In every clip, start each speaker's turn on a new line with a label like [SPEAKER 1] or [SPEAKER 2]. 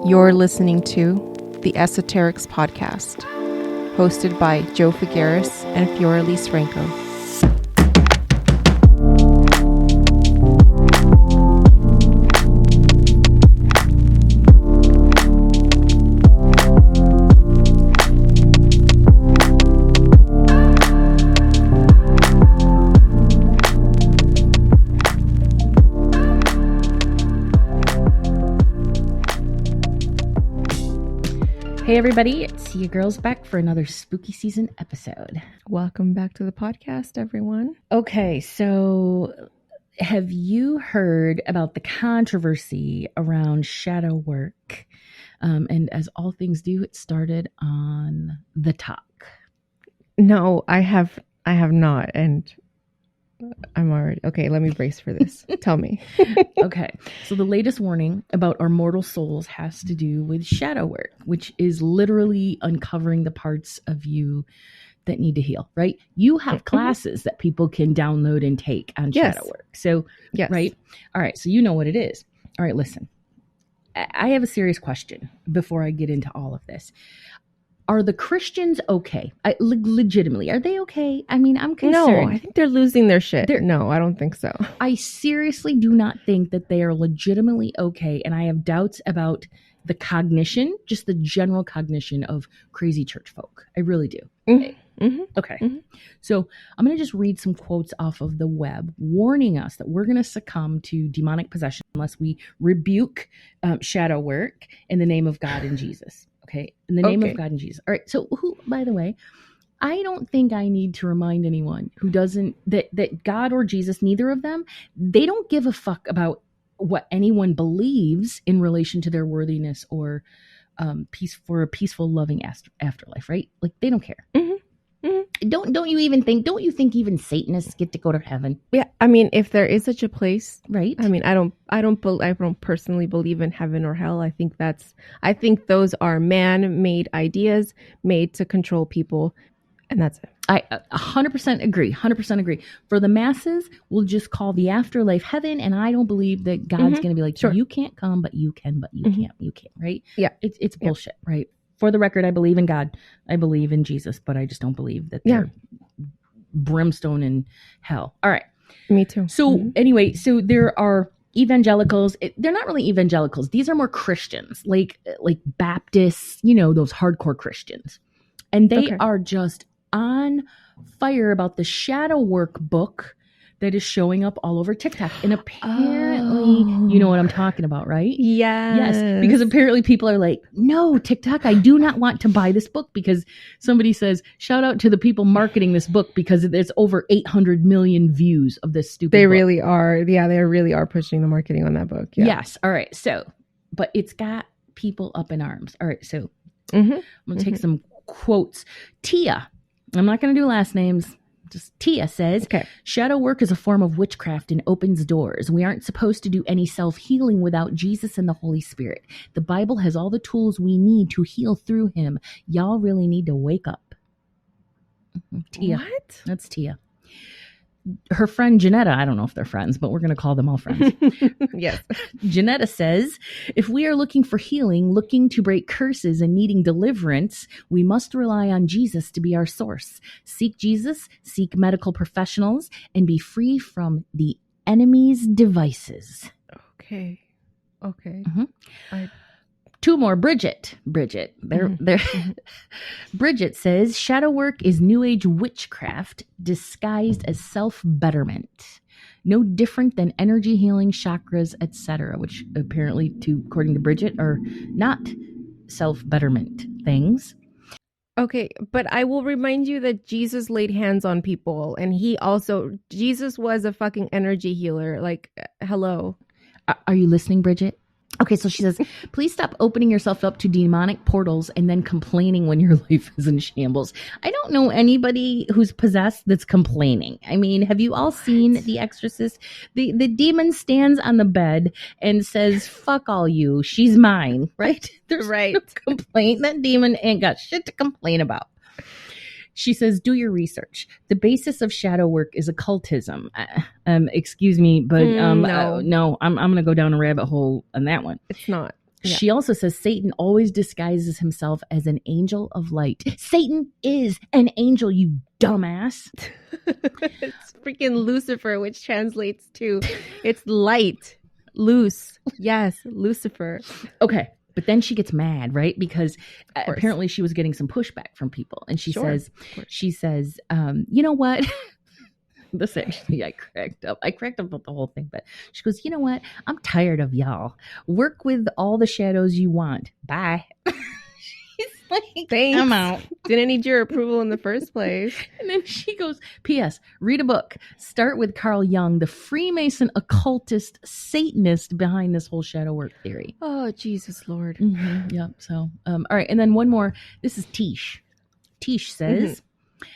[SPEAKER 1] You're listening to the Esoterics Podcast, hosted by Joe Figueres and Fioraliz Franco.
[SPEAKER 2] Hey everybody, it's your girls back for another spooky season episode.
[SPEAKER 1] Welcome back to the podcast, everyone.
[SPEAKER 2] Okay, so have you heard about the controversy around shadow work? And as all things do, it started on the talk.
[SPEAKER 1] No, I have not, and I'm already okay. Let me brace for this. Tell me.
[SPEAKER 2] Okay, so the latest warning about our mortal souls has to do with shadow work, which is literally uncovering the parts of you that need to heal, right? You have classes that people can download and take on shadow work. So, right? All right, so you know what it is. All right, listen. I have a serious question before I get into all of this. Are the Christians okay? Legitimately, are they okay? I mean, I'm concerned.
[SPEAKER 1] No, I think they're losing their shit. No, I don't think so.
[SPEAKER 2] I seriously do not think that they are legitimately okay. And I have doubts about the cognition, just the general cognition of crazy church folk. I really do.
[SPEAKER 1] Mm-hmm.
[SPEAKER 2] Okay. Mm-hmm. So I'm going to just read some quotes off of the web warning us that we're going to succumb to demonic possession unless we rebuke shadow work in the name of God and Jesus. Okay. In the name of God and Jesus. All right. So who, by the way, I don't think I need to remind anyone who doesn't, that God or Jesus, neither of them, they don't give a fuck about what anyone believes in relation to their worthiness or for a peaceful, loving afterlife, right? Like they don't care. Mm-hmm. Mm-hmm. Don't you think even Satanists get to go to heaven?
[SPEAKER 1] Yeah, I mean, if there is such a place,
[SPEAKER 2] right?
[SPEAKER 1] I mean, I don't personally believe in heaven or hell. I think those are man-made ideas made to control people, and that's it.
[SPEAKER 2] I 100% agree. 100% agree. For the masses, we'll just call the afterlife heaven, and I don't believe that God's going to be like, sure, you can't come, but you can, but you can't, right?
[SPEAKER 1] Yeah,
[SPEAKER 2] it's bullshit, right? For the record, I believe in God. I believe in Jesus, but I just don't believe that they're brimstone in hell. All right.
[SPEAKER 1] Me too.
[SPEAKER 2] So anyway, so there are evangelicals. They're not really evangelicals. These are more Christians, like Baptists, those hardcore Christians. And they are just on fire about the shadow work book that is showing up all over TikTok. And apparently, you know what I'm talking about, right? Yes. Because apparently people are like, no, TikTok, I do not want to buy this book because somebody says, shout out to the people marketing this book because there's over 800 million views of this stupid book.
[SPEAKER 1] They really are. Yeah, they really are pushing the marketing on that book. Yeah.
[SPEAKER 2] Yes. All right. So, but it's got people up in arms. All right. So I'm going to take some quotes. Tia, I'm not going to do last names. Just Tia says, shadow work is a form of witchcraft and opens doors. We aren't supposed to do any self-healing without Jesus and the Holy Spirit. The Bible has all the tools we need to heal through him. Y'all really need to wake up. Tia.
[SPEAKER 1] What?
[SPEAKER 2] That's Tia. Her friend Janetta, I don't know if they're friends, but we're going to call them all friends.
[SPEAKER 1] Yes.
[SPEAKER 2] Janetta says, if we are looking for healing, looking to break curses and needing deliverance, we must rely on Jesus to be our source. Seek Jesus, seek medical professionals, and be free from the enemy's devices.
[SPEAKER 1] Okay.
[SPEAKER 2] Two more. Bridget. Bridget says, shadow work is New Age witchcraft disguised as self-betterment. No different than energy healing, chakras, etc., which apparently, according to Bridget, are not self-betterment things.
[SPEAKER 1] Okay, but I will remind you that Jesus laid hands on people, and Jesus was a fucking energy healer. Like, hello.
[SPEAKER 2] Are you listening, Bridget? Okay, so she says, please stop opening yourself up to demonic portals and then complaining when your life is in shambles. I don't know anybody who's possessed that's complaining. I mean, have you all seen The Exorcist? The demon stands on the bed and says, fuck all you, she's mine, right? There's no complaint. That demon ain't got shit to complain about. She says, do your research. The basis of shadow work is occultism. Excuse me, but no, I'm going to go down a rabbit hole on that one.
[SPEAKER 1] It's not. Yeah.
[SPEAKER 2] She also says Satan always disguises himself as an angel of light. Satan is an angel, you dumbass.
[SPEAKER 1] It's freaking Lucifer, which translates to it's light, loose. Yes, Lucifer.
[SPEAKER 2] Okay. But then she gets mad, right? Because apparently she was getting some pushback from people. And she says, you know what? This actually, I cracked up. I cracked up with the whole thing. But she goes, you know what? I'm tired of y'all. Work with all the shadows you want. Bye. She's like,
[SPEAKER 1] thanks.
[SPEAKER 2] I'm out.
[SPEAKER 1] Didn't need your approval in the first place.
[SPEAKER 2] And then she goes, P.S. Read a book. Start with Carl Jung, the Freemason occultist Satanist behind this whole shadow work theory.
[SPEAKER 1] Oh, Jesus Lord.
[SPEAKER 2] Mm-hmm. Yeah. So, all right. And then one more. This is Tish. Tish says,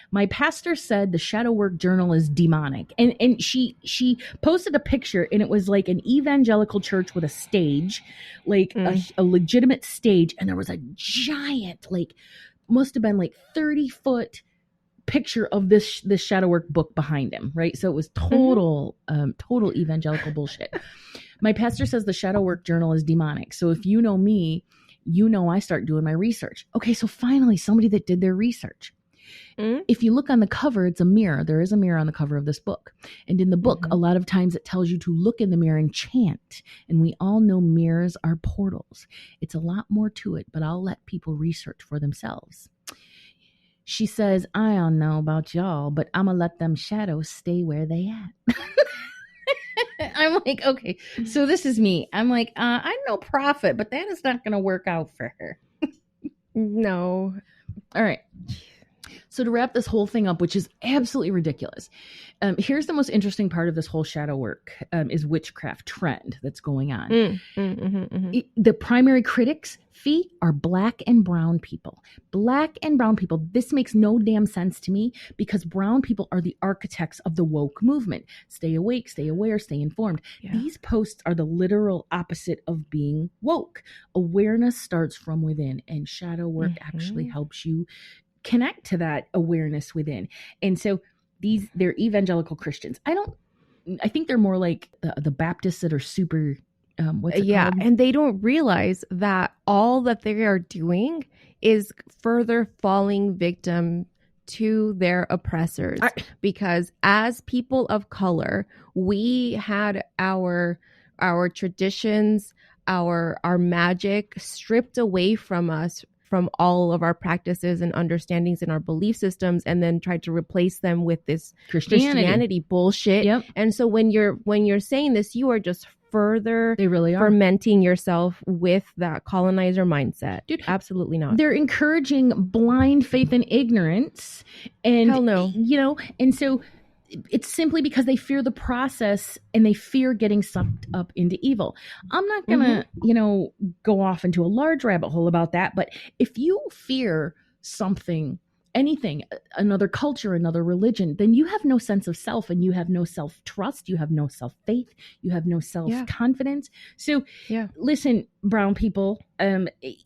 [SPEAKER 2] my pastor said the shadow work journal is demonic. And she posted a picture, and it was like an evangelical church with a stage, like a legitimate stage. And there was a giant, like, must have been like 30-foot picture of this shadow work book behind him. Right. So it was total evangelical bullshit. My pastor says the shadow work journal is demonic. So if you know me, you know I start doing my research. Okay. So finally somebody that did their research. If you look on the cover, it's a mirror. There is a mirror on the cover of this book. And in the book, a lot of times it tells you to look in the mirror and chant. And we all know mirrors are portals. It's a lot more to it, but I'll let people research for themselves. She says, I don't know about y'all, but I'm going to let them shadows stay where they at. I'm like, okay, so this is me. I'm like, I'm no prophet, but that is not going to work out for her.
[SPEAKER 1] No.
[SPEAKER 2] All right. So to wrap this whole thing up, which is absolutely ridiculous, here's the most interesting part of this whole shadow work is witchcraft trend that's going on. The primary critics, Fee, are black and brown people. Black and brown people. This makes no damn sense to me because brown people are the architects of the woke movement. Stay awake, stay aware, stay informed. Yeah. These posts are the literal opposite of being woke. Awareness starts from within, and shadow work actually helps you connect to that awareness within. And so they're evangelical Christians. I think they're more like the Baptists that are super, what's it called?
[SPEAKER 1] And they don't realize that all that they are doing is further falling victim to their oppressors. Because as people of color, we had our traditions, our magic stripped away from us, from all of our practices and understandings and our belief systems, and then tried to replace them with this Christianity bullshit. Yep. And so when you're saying this, you are just further fermenting yourself with that colonizer mindset. Dude, absolutely not.
[SPEAKER 2] They're encouraging blind faith and ignorance. And
[SPEAKER 1] hell no.
[SPEAKER 2] And so it's simply because they fear the process and they fear getting sucked up into evil. I'm not going to, go off into a large rabbit hole about that. But if you fear something, anything, another culture, another religion, then you have no sense of self and you have no self-trust. You have no self-faith. You have no self-confidence. So listen, brown people,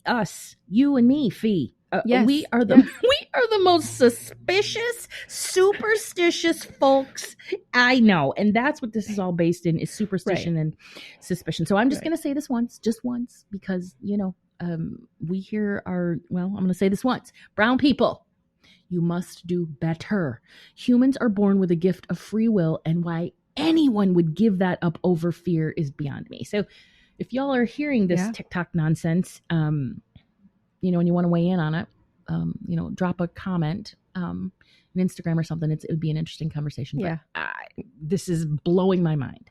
[SPEAKER 2] us, you and me, Fee. We are the most suspicious, superstitious folks I know, and that's what this is all based in: is superstition and suspicion. So I'm just going to say this just once, because we here are. Well, I'm going to say this once: brown people, you must do better. Humans are born with a gift of free will, and why anyone would give that up over fear is beyond me. So if y'all are hearing this TikTok nonsense, and you want to weigh in on it, drop a comment, on Instagram or something. It would be an interesting conversation. But this is blowing my mind.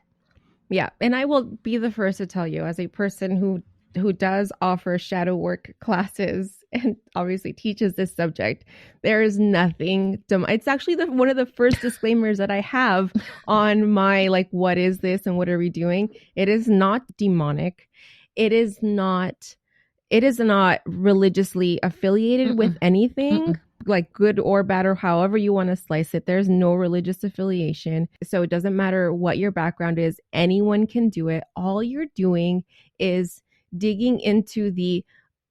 [SPEAKER 1] Yeah. And I will be the first to tell you, as a person who does offer shadow work classes and obviously teaches this subject, there is nothing. It's actually one of the first disclaimers that I have on my, what is this and what are we doing? It is not demonic. It is not religiously affiliated with anything, like good or bad or however you want to slice it. There's no religious affiliation. So it doesn't matter what your background is. Anyone can do it. All you're doing is digging into the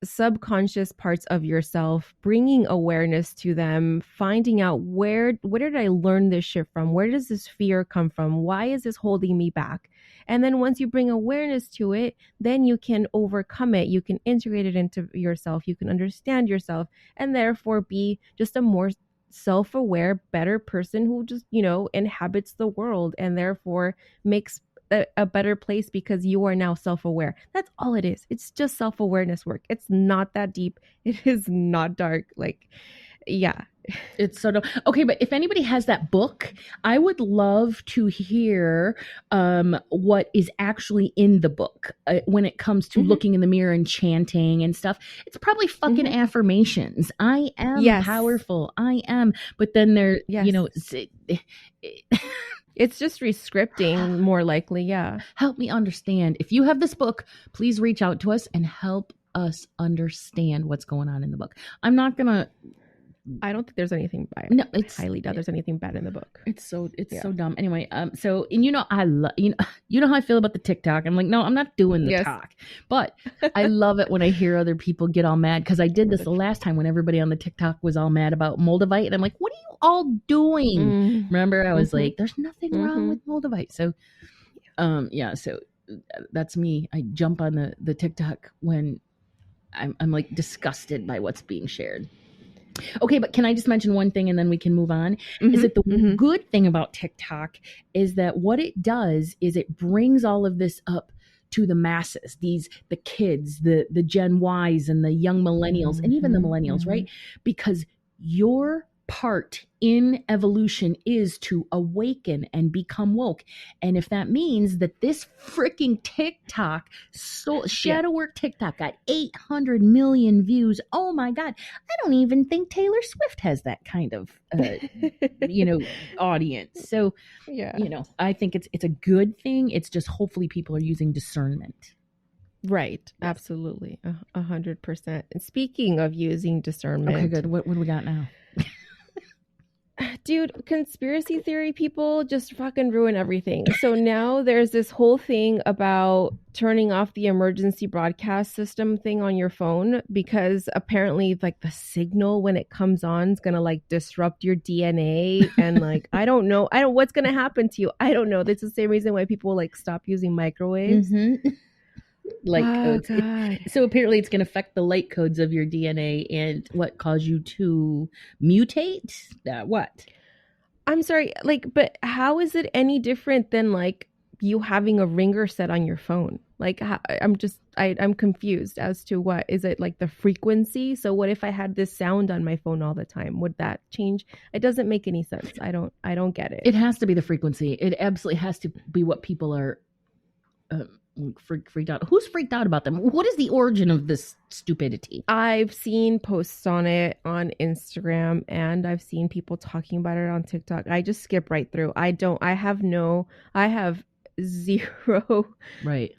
[SPEAKER 1] subconscious parts of yourself, bringing awareness to them, finding out where did I learn this shit from? Where does this fear come from? Why is this holding me back? And then once you bring awareness to it, then you can overcome it. You can integrate it into yourself. You can understand yourself and therefore be just a more self-aware, better person who just, inhabits the world and therefore makes a better place because you are now self-aware. That's all it is. It's just self-awareness work. It's not that deep. It is not dark. Yeah.
[SPEAKER 2] It's so okay, but if anybody has that book, I would love to hear what is actually in the book when it comes to looking in the mirror and chanting and stuff. It's probably fucking affirmations. I am powerful. I am. But then there,
[SPEAKER 1] it's just re-scripting more likely. Yeah.
[SPEAKER 2] Help me understand. If you have this book, please reach out to us and help us understand what's going on in the book. I'm not going to.
[SPEAKER 1] I don't think there's anything bad.
[SPEAKER 2] No,
[SPEAKER 1] I highly doubt there's anything bad in the book.
[SPEAKER 2] It's so dumb. Anyway, so and I love you know how I feel about the TikTok. I'm like, no, I'm not doing the talk. But I love it when I hear other people get all mad because I did this the last time when everybody on the TikTok was all mad about Moldavite, and I'm like, what are you all doing? Remember, I was like, there's nothing wrong with Moldavite. So, so that's me. I jump on the TikTok when I'm like disgusted by what's being shared. Okay, but can I just mention one thing and then we can move on? Is that the good thing about TikTok is that what it does is it brings all of this up to the masses, the kids, the Gen Ys and the young millennials and even the millennials, right? Because your part in evolution is to awaken and become woke. And if that means that this freaking TikTok, shadow work TikTok got 800 million views. Oh my God. I don't even think Taylor Swift has that kind of, audience. So, I think it's a good thing. It's just hopefully people are using discernment.
[SPEAKER 1] Right. Yes. Absolutely. 100%. And speaking of using discernment.
[SPEAKER 2] Okay, good. What do we got now?
[SPEAKER 1] Dude, conspiracy theory people just fucking ruin everything. So now there's this whole thing about turning off the emergency broadcast system thing on your phone because apparently the signal when it comes on is going to disrupt your DNA. And I don't know what's going to happen to you. I don't know. That's the same reason why people stop using microwaves.
[SPEAKER 2] Codes. So apparently it's going to affect the light codes of your DNA and cause you to mutate? What?
[SPEAKER 1] I'm sorry, but how is it any different than you having a ringer set on your phone? I'm confused as to what is it the frequency? So what if I had this sound on my phone all the time? Would that change? It doesn't make any sense. I don't get it.
[SPEAKER 2] It has to be the frequency. It absolutely has to be what people are freaked out. Who's freaked out about them? What is the origin of this stupidity?
[SPEAKER 1] I've seen posts on it on Instagram and I've seen people talking about it on TikTok. I just skip right through. I have zero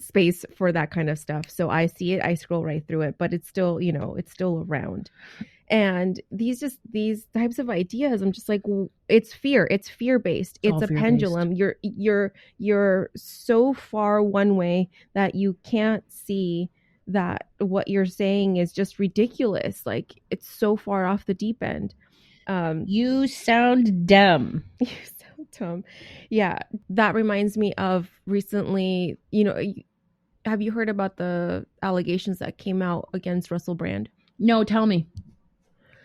[SPEAKER 1] space for that kind of stuff. So I see it, I scroll right through it, but it's still, it's still around. And these types of ideas, I'm just it's fear. It's fear-based. It's a pendulum. You're so far one way that you can't see that what you're saying is just ridiculous. It's so far off the deep end.
[SPEAKER 2] You sound dumb.
[SPEAKER 1] You sound dumb. Yeah. That reminds me of recently, have you heard about the allegations that came out against Russell Brand?
[SPEAKER 2] No, tell me.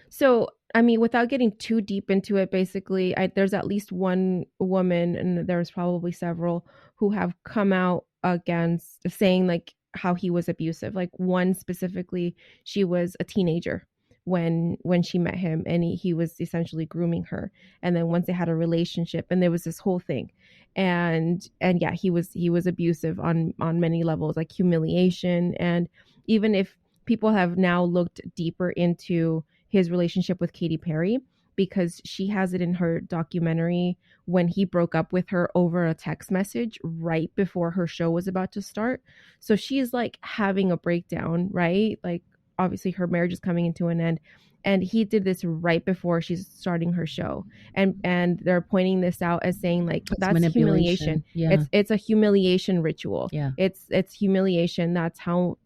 [SPEAKER 1] So, without getting too deep into it, basically, there's at least one woman, and there's probably several, who have come out against saying how he was abusive. One specifically, she was a teenager when she met him, and he was essentially grooming her. And then once they had a relationship, and there was this whole thing, and yeah, he was abusive on many levels, humiliation. And even if people have now looked deeper into his relationship with Katy Perry, because she has it in her documentary when he broke up with her over a text message right before her show was about to start. So she's having a breakdown, right? Obviously her marriage is coming into an end, and he did this right before she's starting her show. And they're pointing this out as saying that's humiliation. Yeah. It's a humiliation ritual.
[SPEAKER 2] Yeah.
[SPEAKER 1] It's humiliation. That's how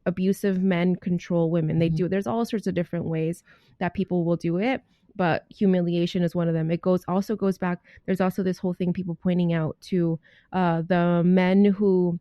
[SPEAKER 1] abusive men control women. They do. There's all sorts of different ways that people will do it, but humiliation is one of them. It also goes back. There's also this whole thing people pointing out to the men who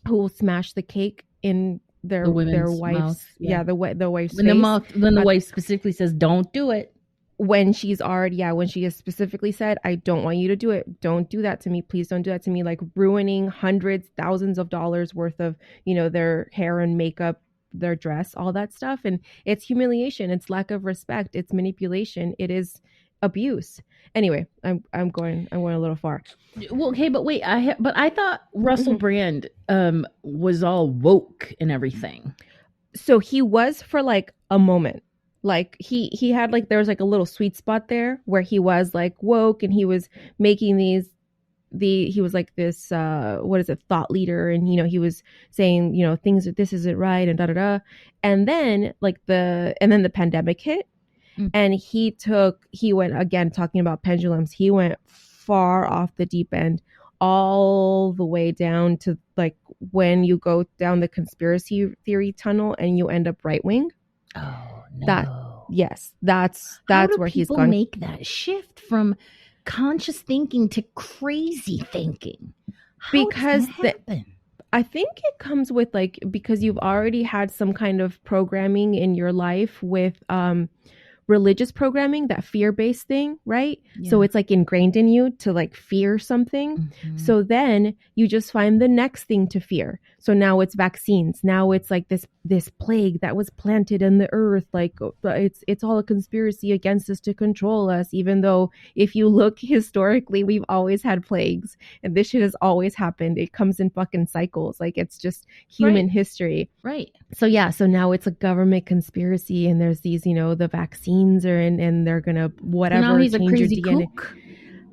[SPEAKER 1] will smash the cake in their wife's mouth. Yeah, the wife's
[SPEAKER 2] when
[SPEAKER 1] face.
[SPEAKER 2] When the wife specifically says don't do it.
[SPEAKER 1] When she has specifically said, I don't want you to do it. Don't do that to me. Please don't do that to me. Like ruining hundreds, thousands of dollars worth of, their hair and makeup, their dress, all that stuff. And it's humiliation. It's lack of respect. It's manipulation. It is abuse. Anyway, I'm going a little far.
[SPEAKER 2] Well, okay, but wait, I thought Russell Brand was all woke and everything.
[SPEAKER 1] So he was for like a moment. Like he had like, there was like a little sweet spot there where he was like woke and he was making he was like this, thought leader. And, he was saying, things that this isn't right and da da da. And then the pandemic hit and he went again, talking about pendulums. He went far off the deep end, all the way down to like when you go down the conspiracy theory tunnel and you end up right wing.
[SPEAKER 2] Oh no!
[SPEAKER 1] That's where he's gone.
[SPEAKER 2] Make that shift from conscious thinking to crazy thinking.
[SPEAKER 1] Because I think it comes with because you've already had some kind of programming in your life with religious programming, that fear-based thing, right? Yeah. So it's like ingrained in you to like fear something. Mm-hmm. So then you just find the next thing to fear. So now it's vaccines. Now it's like this plague that was planted in the earth. Like it's all a conspiracy against us to control us, even though if you look historically, we've always had plagues and this shit has always happened. It comes in fucking cycles. Like it's just human history.
[SPEAKER 2] Right.
[SPEAKER 1] So yeah, so now it's a government conspiracy and there's these, the vaccines are in and they're going to whatever.
[SPEAKER 2] So now he's
[SPEAKER 1] change
[SPEAKER 2] a crazy
[SPEAKER 1] your DNA.
[SPEAKER 2] kook.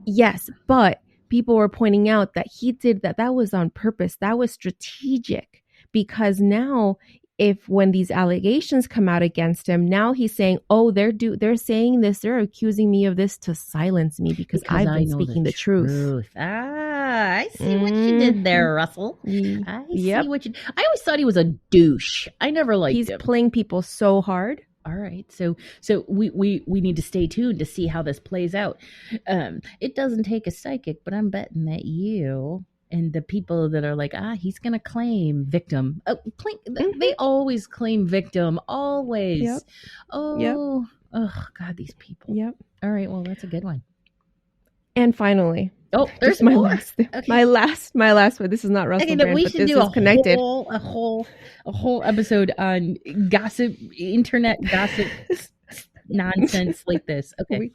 [SPEAKER 1] Yes, but people were pointing out that he did that was on purpose. That was strategic because now when these allegations come out against him, now he's saying, oh, they're saying this, they're accusing me of this to silence me because I've been speaking the truth.
[SPEAKER 2] I see what you did there, Russell. I see what you. I always thought he was a douche. I never liked him.
[SPEAKER 1] He's playing people so hard.
[SPEAKER 2] All right, so we need to stay tuned to see how this plays out. It doesn't take a psychic, but I'm betting that you and the people that are like, he's gonna claim victim. They always claim victim, always.
[SPEAKER 1] Yep.
[SPEAKER 2] Oh God, these people.
[SPEAKER 1] Yep.
[SPEAKER 2] All right, well, that's a good one.
[SPEAKER 1] And finally,
[SPEAKER 2] there's
[SPEAKER 1] my
[SPEAKER 2] more.
[SPEAKER 1] last, okay. my last one. This is not Russell Brand,
[SPEAKER 2] we
[SPEAKER 1] but
[SPEAKER 2] should
[SPEAKER 1] this
[SPEAKER 2] do
[SPEAKER 1] is connected.
[SPEAKER 2] A whole episode on gossip, internet gossip nonsense like this. Okay,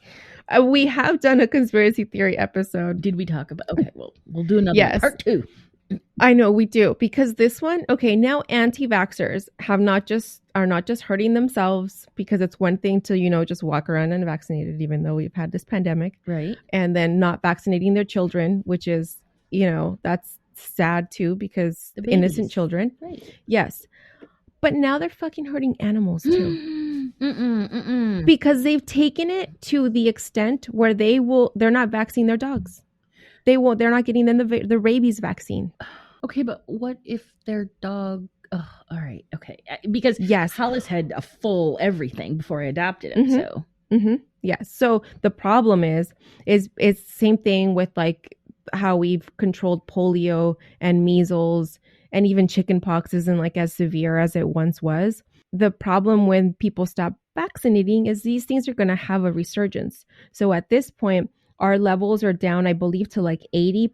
[SPEAKER 1] we have done a conspiracy theory episode.
[SPEAKER 2] Did we talk about? Okay, well, we'll do another part 2.
[SPEAKER 1] I know we do, because this one, now anti-vaxxers are not just hurting themselves, because it's one thing to, just walk around unvaccinated, even though we've had this pandemic.
[SPEAKER 2] Right.
[SPEAKER 1] And then not vaccinating their children, which is, that's sad too, because innocent children. Right. Yes. But now they're fucking hurting animals too. Because they've taken it to the extent where they're not vaccinating their dogs. They're not getting them the rabies vaccine.
[SPEAKER 2] Okay, but what if their dog? Oh, all right, okay. Because Hollis had a full everything before I adopted him. So
[SPEAKER 1] yes. So the problem is same thing with like how we've controlled polio and measles, and even chicken pox isn't like as severe as it once was. The problem when people stop vaccinating is these things are going to have a resurgence. So at this point, our levels are down, I believe, to like 80%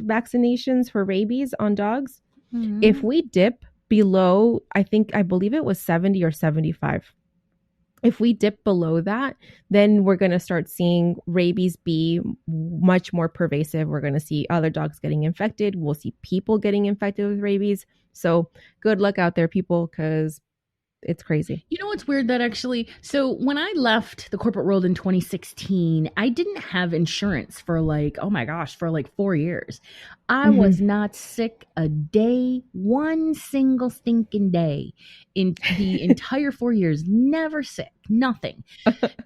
[SPEAKER 1] vaccinations for rabies on dogs. Mm-hmm. If we dip below, I believe it was 70 or 75. If we dip below that, then we're going to start seeing rabies be much more pervasive. We're going to see other dogs getting infected. We'll see people getting infected with rabies. So good luck out there, people, because it's crazy.
[SPEAKER 2] You know what's weird? That actually, so when I left the corporate world in 2016, I didn't have insurance for for 4 years. I was not sick a day, one single stinking day in the entire 4 years. Never sick, nothing.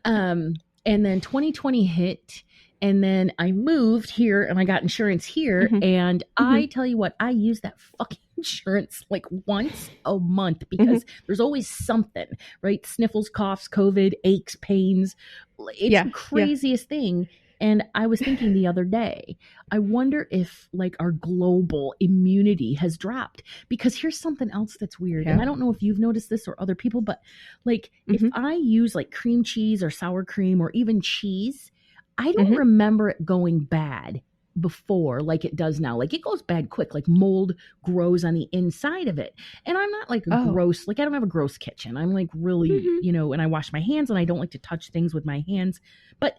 [SPEAKER 2] And then 2020 hit. And then I moved here and I got insurance here. And I tell you what, I used that fucking insurance like once a month because there's always something, right? Sniffles, coughs, COVID, aches, pains. It's the craziest thing. And I was thinking the other day, I wonder if like our global immunity has dropped, because here's something else that's weird. And I don't know if you've noticed this or other people, but like if I use like cream cheese or sour cream or even cheese, I don't remember it going bad before like it does now. Like it goes bad quick, like mold grows on the inside of it. And I'm not like gross, like I don't have a gross kitchen. I'm like really, you know, and I wash my hands and I don't like to touch things with my hands. But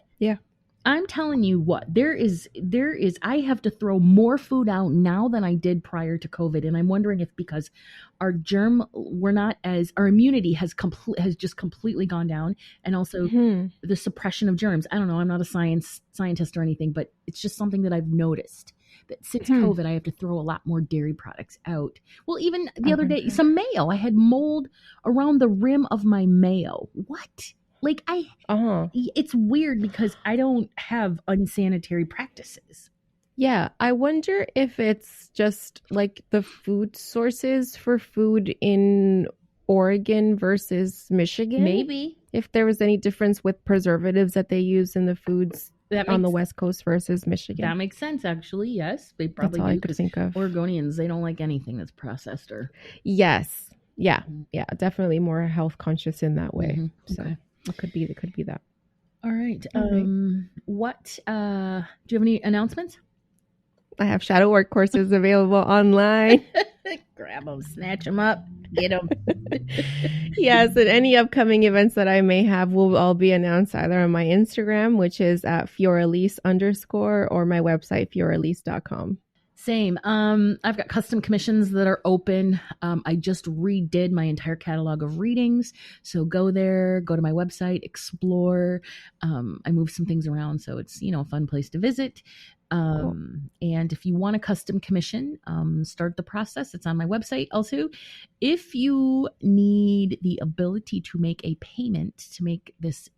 [SPEAKER 2] I'm telling you what, I have to throw more food out now than I did prior to COVID. And I'm wondering if because our immunity has just completely gone down. And also the suppression of germs. I don't know. I'm not a scientist or anything, but it's just something that I've noticed that since COVID, I have to throw a lot more dairy products out. Well, even the other day, some mayo, I had mold around the rim of my mayo. What? Like it's weird because I don't have unsanitary practices.
[SPEAKER 1] Yeah, I wonder if it's just like the food sources for food in Oregon versus Michigan.
[SPEAKER 2] Maybe.
[SPEAKER 1] If there was any difference with preservatives that they use in the foods on the West Coast versus Michigan.
[SPEAKER 2] That makes sense, actually. Yes, they probably do.
[SPEAKER 1] I could think of.
[SPEAKER 2] Oregonians, they don't like anything that's processed or.
[SPEAKER 1] Yes. Yeah. Yeah. Definitely more health conscious in that way. So.
[SPEAKER 2] Okay.
[SPEAKER 1] It could be that.
[SPEAKER 2] All right. What do you have any announcements?
[SPEAKER 1] I have shadow work courses available online.
[SPEAKER 2] Grab them, snatch them up, get them.
[SPEAKER 1] Yes, and any upcoming events that I may have will all be announced either on my Instagram, which is at Fioraliz _ or my website, fioraliz.com.
[SPEAKER 2] Same. I've got custom commissions that are open. I just redid my entire catalog of readings. So go there, go to my website, explore. I moved some things around, so it's, you know, a fun place to visit. Cool. And if you want a custom commission, start the process. It's on my website also. If you need the ability to make a payment to make this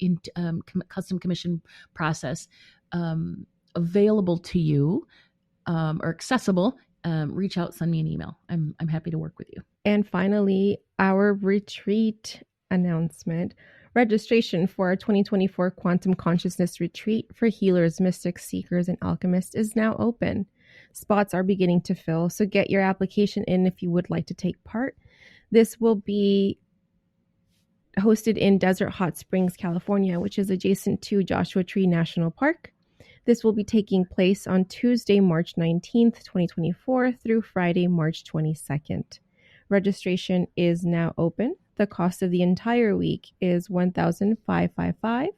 [SPEAKER 2] custom commission process available to you, or accessible, reach out, send me an email. I'm happy to work with you.
[SPEAKER 1] And finally, our retreat announcement. Registration for our 2024 Quantum Consciousness Retreat for healers, mystics, seekers, and alchemists is now open. Spots are beginning to fill, so get your application in if you would like to take part. This will be hosted in Desert Hot Springs, California, which is adjacent to Joshua Tree National Park. This will be taking place on Tuesday, March 19th, 2024 through Friday, March 22nd. Registration is now open. The cost of the entire week is $1,555.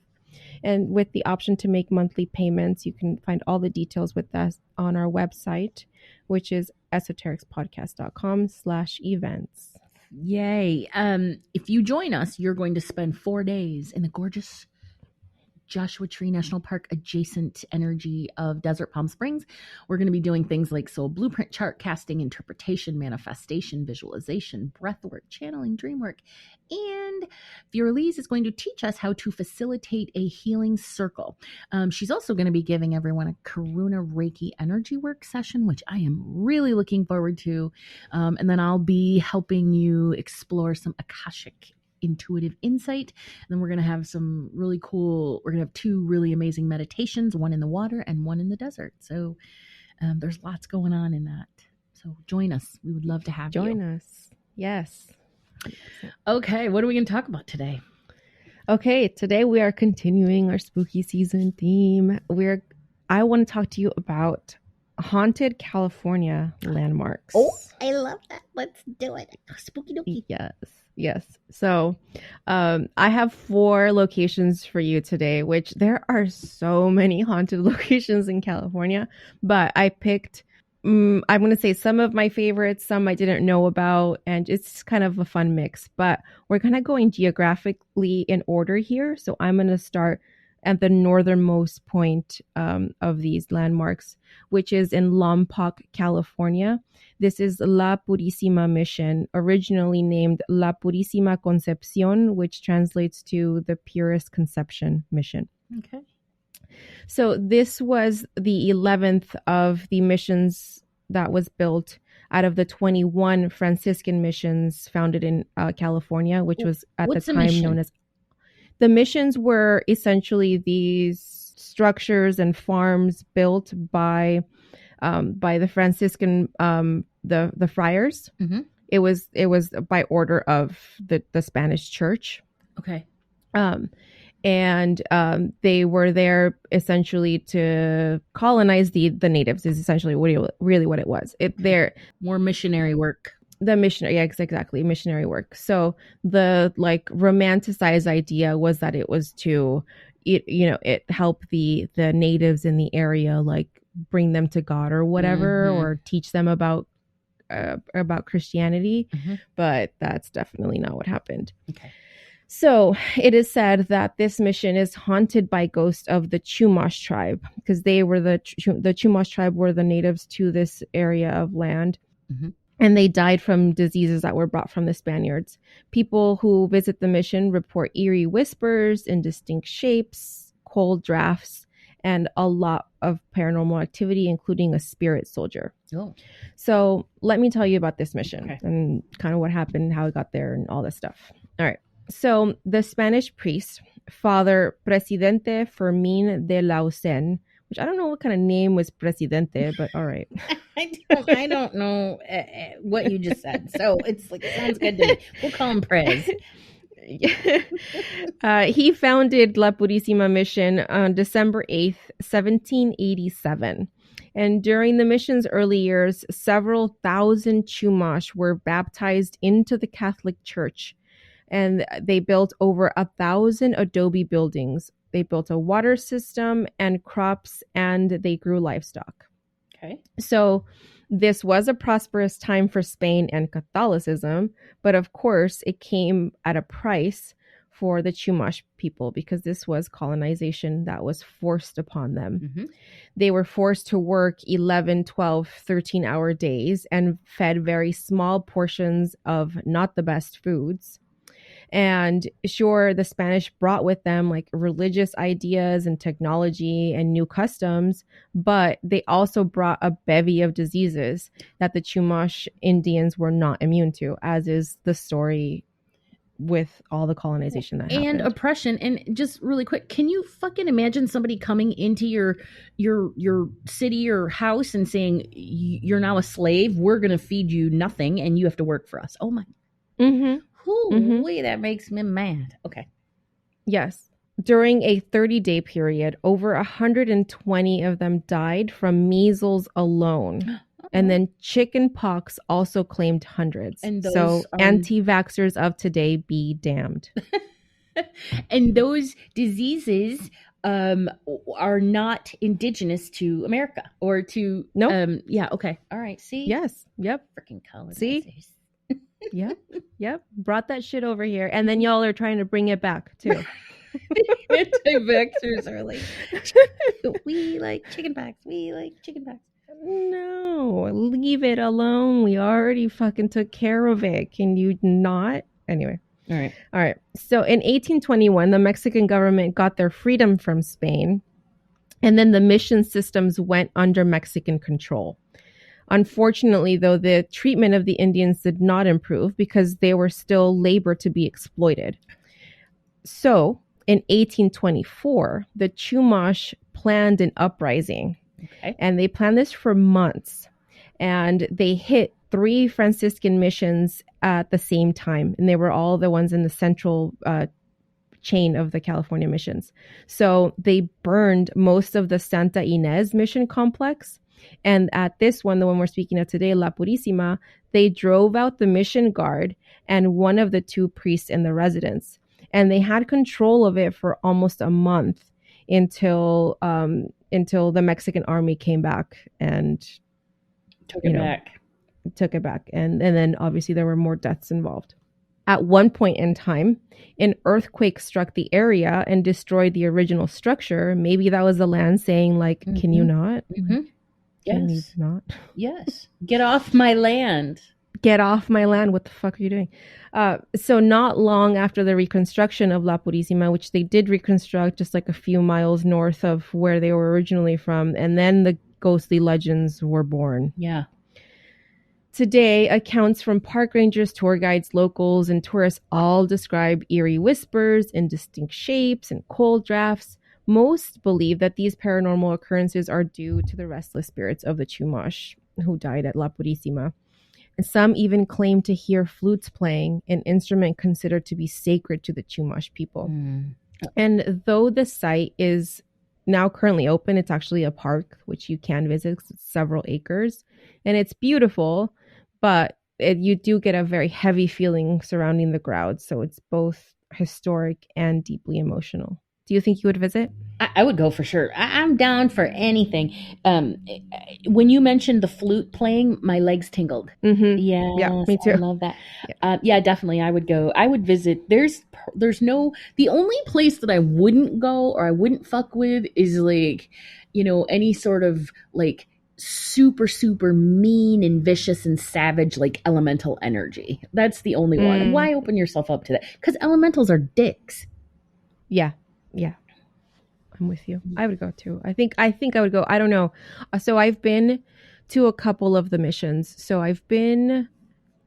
[SPEAKER 1] And with the option to make monthly payments, you can find all the details with us on our website, which is esotericspodcast.com/events.
[SPEAKER 2] Yay. If you join us, you're going to spend 4 days in the gorgeous Joshua Tree National Park adjacent energy of Desert Palm Springs. We're going to be doing things like soul blueprint, chart casting, interpretation, manifestation, visualization, breathwork, channeling, dream work. And Fioraliz is going to teach us how to facilitate a healing circle. She's also going to be giving everyone a Karuna Reiki energy work session, which I am really looking forward to. And then I'll be helping you explore some Akashic intuitive insight. And then we're going to have some really cool, we're going to have 2 really amazing meditations, one in the water and one in the desert. So there's lots going on in that. So join us. We would love to have you.
[SPEAKER 1] Join us. Yes.
[SPEAKER 2] Okay. What are we going to talk about today?
[SPEAKER 1] Okay. Today we are continuing our spooky season theme. I want to talk to you about haunted California landmarks.
[SPEAKER 2] Oh, I love that. Let's do it. Spooky dooky.
[SPEAKER 1] Yes. So I have 4 locations for you today, which there are so many haunted locations in California, but I picked, I'm going to say some of my favorites, some I didn't know about, and it's kind of a fun mix, but we're kind of going geographically in order here. So I'm going to start at the northernmost point of these landmarks, which is in Lompoc, California. This is La Purisima Mission, originally named La Purisima Concepcion, which translates to the Purest Conception Mission.
[SPEAKER 2] Okay.
[SPEAKER 1] So this was the 11th of the missions that was built out of the 21 Franciscan missions founded in California, which was at
[SPEAKER 2] What's
[SPEAKER 1] the
[SPEAKER 2] a
[SPEAKER 1] time
[SPEAKER 2] mission?
[SPEAKER 1] known as... The missions were essentially these structures and farms built by the Franciscan the friars.
[SPEAKER 2] Mm-hmm.
[SPEAKER 1] It was by order of the Spanish Church.
[SPEAKER 2] Okay.
[SPEAKER 1] And they were there essentially to colonize the natives. Is essentially really what it was. They're
[SPEAKER 2] more missionary work.
[SPEAKER 1] The missionary, yeah, exactly, missionary work. So the like romanticized idea was that it was to, it help the natives in the area, like bring them to God or whatever, or teach them about Christianity. But that's definitely not what happened.
[SPEAKER 2] Okay.
[SPEAKER 1] So it is said that this mission is haunted by ghosts of the Chumash tribe, because they were the Chumash tribe were the natives to this area of land. And they died from diseases that were brought from the Spaniards. People who visit the mission report eerie whispers, indistinct shapes, cold drafts, and a lot of paranormal activity, including a spirit soldier.
[SPEAKER 2] Oh.
[SPEAKER 1] So let me tell you about this mission and kind of what happened, how it got there, and all this stuff. All right. So the Spanish priest, Father Presidente Fermín de Lausen, which I don't know what kind of name was Presidente, but all right.
[SPEAKER 2] I don't know what you just said. So it's like, it sounds good to me. We'll call him Prez.
[SPEAKER 1] He founded La Purisima Mission on December 8th, 1787. And during the mission's early years, several thousand Chumash were baptized into the Catholic Church. And they built over 1,000 adobe buildings. They built a water system and crops, and they grew livestock.
[SPEAKER 2] Okay.
[SPEAKER 1] So this was a prosperous time for Spain and Catholicism, but of course it came at a price for the Chumash people, because this was colonization that was forced upon them. They were forced to work 11, 12, 13-hour days and fed very small portions of not the best foods. And sure, the Spanish brought with them like religious ideas and technology and new customs, but they also brought a bevy of diseases that the Chumash Indians were not immune to, as is the story with all the colonization that happened.
[SPEAKER 2] And oppression. And just really quick, can you fucking imagine somebody coming into your city or house and saying, you're now a slave, we're going to feed you nothing, and you have to work for us? Oh my. Wait, that makes me mad. Okay.
[SPEAKER 1] Yes. During a 30-day period, over 120 of them died from measles alone. And then chicken pox also claimed hundreds. And so anti-vaxxers of today be damned.
[SPEAKER 2] And those diseases are not indigenous to America or to...
[SPEAKER 1] Nope.
[SPEAKER 2] Yeah, okay. All right. See?
[SPEAKER 1] Yes. Yep.
[SPEAKER 2] Freaking colonizers.
[SPEAKER 1] See? Yep. Brought that shit over here. And then y'all are trying to bring it back, too.
[SPEAKER 2] Anti-vaxxers are like, we like chicken pox. We like chicken pox.
[SPEAKER 1] No, leave it alone. We already fucking took care of it. Can you not? Anyway.
[SPEAKER 2] All
[SPEAKER 1] right. So in 1821, the Mexican government got their freedom from Spain. And then the mission systems went under Mexican control. Unfortunately, though, the treatment of the Indians did not improve because they were still labor to be exploited. So in 1824, the Chumash planned an uprising.
[SPEAKER 2] Okay.
[SPEAKER 1] And they planned this for months. And they hit 3 Franciscan missions at the same time. And they were all the ones in the central chain of the California missions. So they burned most of the Santa Ynez mission complex. And at this one, the one we're speaking of today, La Purisima, they drove out the mission guard and one of the 2 priests in the residence. And they had control of it for almost a month until the Mexican army came back and
[SPEAKER 2] took it
[SPEAKER 1] back. And then obviously there were more deaths involved. At one point in time, an earthquake struck the area and destroyed the original structure. Maybe that was the land saying, like, can you not? Can you not?
[SPEAKER 2] Yes. Get off my land.
[SPEAKER 1] Get off my land. What the fuck are you doing? So not long after the reconstruction of La Purisima, which they did reconstruct just like a few miles north of where they were originally from, and then the ghostly legends were born.
[SPEAKER 2] Yeah.
[SPEAKER 1] Today, accounts from park rangers, tour guides, locals, and tourists all describe eerie whispers, indistinct shapes, and cold drafts. Most believe that these paranormal occurrences are due to the restless spirits of the Chumash who died at La Purisima. And some even claim to hear flutes playing, an instrument considered to be sacred to the Chumash people. And though the site is now currently open, it's actually a park which you can visit. It's several acres, and it's beautiful, but you do get a very heavy feeling surrounding the ground. So it's both historic and deeply emotional. Do you think you would visit?
[SPEAKER 2] I would go for sure. I'm down for anything. When you mentioned the flute playing, my legs tingled.
[SPEAKER 1] Mm-hmm.
[SPEAKER 2] Yeah,
[SPEAKER 1] me too.
[SPEAKER 2] I love that. Yeah, definitely. I would go. I would visit. The only place that I wouldn't go or I wouldn't fuck with is like, any sort of like super, super mean and vicious and savage, like elemental energy. That's the only one. Why open yourself up to that? Because elementals are dicks.
[SPEAKER 1] Yeah. I'm with you. I would go too. I think I would go. I don't know. So I've been to a couple of the missions. So I've been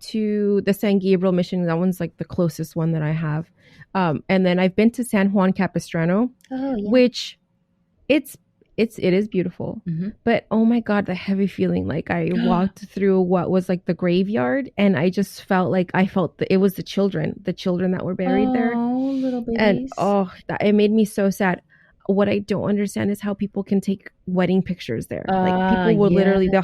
[SPEAKER 1] to the San Gabriel mission. That one's like the closest one that I have. And then I've been to San Juan Capistrano, which it is beautiful. Mm-hmm. But oh my God, the heavy feeling. Like I walked through what was like the graveyard, and I just felt like it was the children that were buried there.
[SPEAKER 2] Oh, little babies.
[SPEAKER 1] And it made me so sad. What I don't understand is how people can take wedding pictures there. Like people will literally, they'll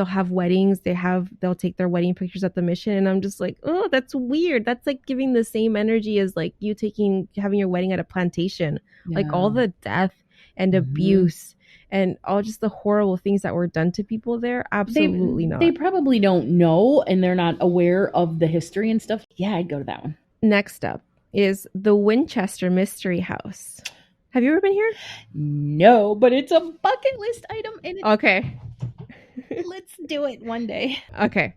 [SPEAKER 1] have weddings. They'll take their wedding pictures at the mission. And I'm just like, oh, that's weird. That's like giving the same energy as like you having your wedding at a plantation. Yeah. Like all the death and abuse and all just the horrible things that were done to people there. Absolutely not.
[SPEAKER 2] They probably don't know and they're not aware of the history and stuff. Yeah, I'd go to that one.
[SPEAKER 1] Next up is the Winchester Mystery House. Have you ever been here?
[SPEAKER 2] No, but it's a bucket list item.
[SPEAKER 1] Okay.
[SPEAKER 2] Let's do it one day.
[SPEAKER 1] Okay.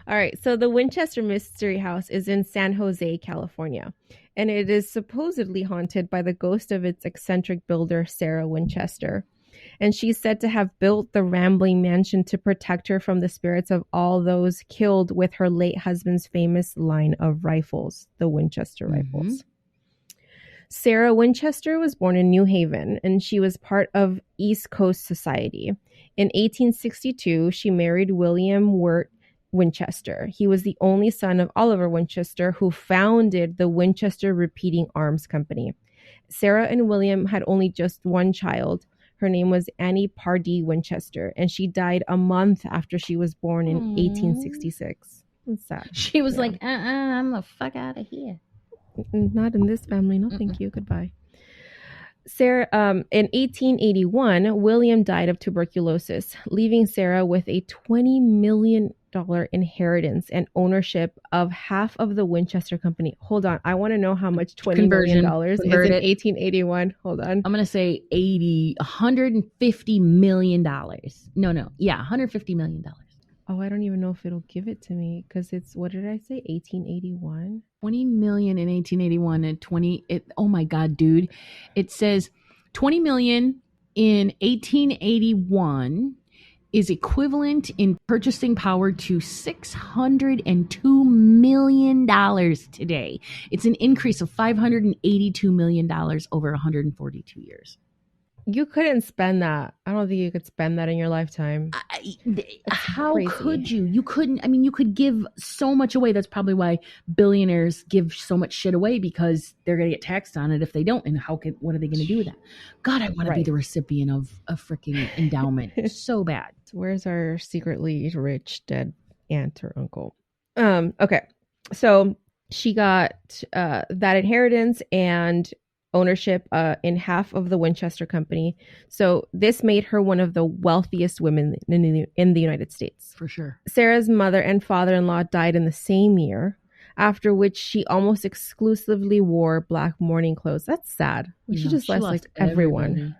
[SPEAKER 1] All right. So the Winchester Mystery House is in San Jose, California, and it is supposedly haunted by the ghost of its eccentric builder, Sarah Winchester. And she's said to have built the rambling mansion to protect her from the spirits of all those killed with her late husband's famous line of rifles, the Winchester rifles. Sarah Winchester was born in New Haven, and she was part of East Coast Society. In 1862, she married William Wirt Winchester. He was the only son of Oliver Winchester, who founded the Winchester Repeating Arms Company. Sarah and William had only just one child. Her name was Annie Pardee Winchester, and she died a month after she was born in 1866. It's sad.
[SPEAKER 2] She was like, I'm the fuck out of here.
[SPEAKER 1] Not in this family. No, thank you. Goodbye. Sarah, in 1881, William died of tuberculosis, leaving Sarah with a $20 million inheritance and ownership of half of the Winchester Company. Hold on. I want to know how much $20 million is in 1881. Hold on.
[SPEAKER 2] I'm going to say $150 million. No. Yeah, $150 million.
[SPEAKER 1] Oh, I don't even know if it'll give it to me because it's, what did I say? 1881?
[SPEAKER 2] 20 million in 1881 and oh my God, dude. It says 20 million in 1881 is equivalent in purchasing power to $602 million today. It's an increase of $582 million over 142 years.
[SPEAKER 1] You couldn't spend that. I don't think you could spend that in your lifetime.
[SPEAKER 2] How crazy. Could you? You couldn't. I mean, you could give so much away. That's probably why billionaires give so much shit away, because they're going to get taxed on it if they don't. And what are they going to do with that? God, I want to be the recipient of a freaking endowment so bad.
[SPEAKER 1] Where's our secretly rich dead aunt or uncle? Okay. So she got that inheritance and ownership in half of the Winchester Company. So this made her one of the wealthiest women in the United States.
[SPEAKER 2] For sure.
[SPEAKER 1] Sarah's mother and father-in-law died in the same year, after which she almost exclusively wore black mourning clothes. That's sad. She just lost like everyone. Everybody.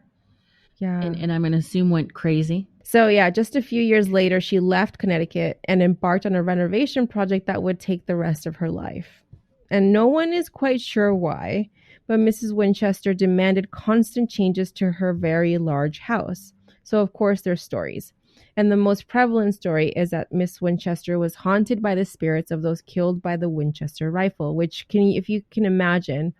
[SPEAKER 1] Yeah.
[SPEAKER 2] And I'm going to assume went crazy.
[SPEAKER 1] So yeah, just a few years later, she left Connecticut and embarked on a renovation project that would take the rest of her life. And no one is quite sure why, but Mrs. Winchester demanded constant changes to her very large house. So, of course, there's stories. And the most prevalent story is that Miss Winchester was haunted by the spirits of those killed by the Winchester rifle, which if you can imagine,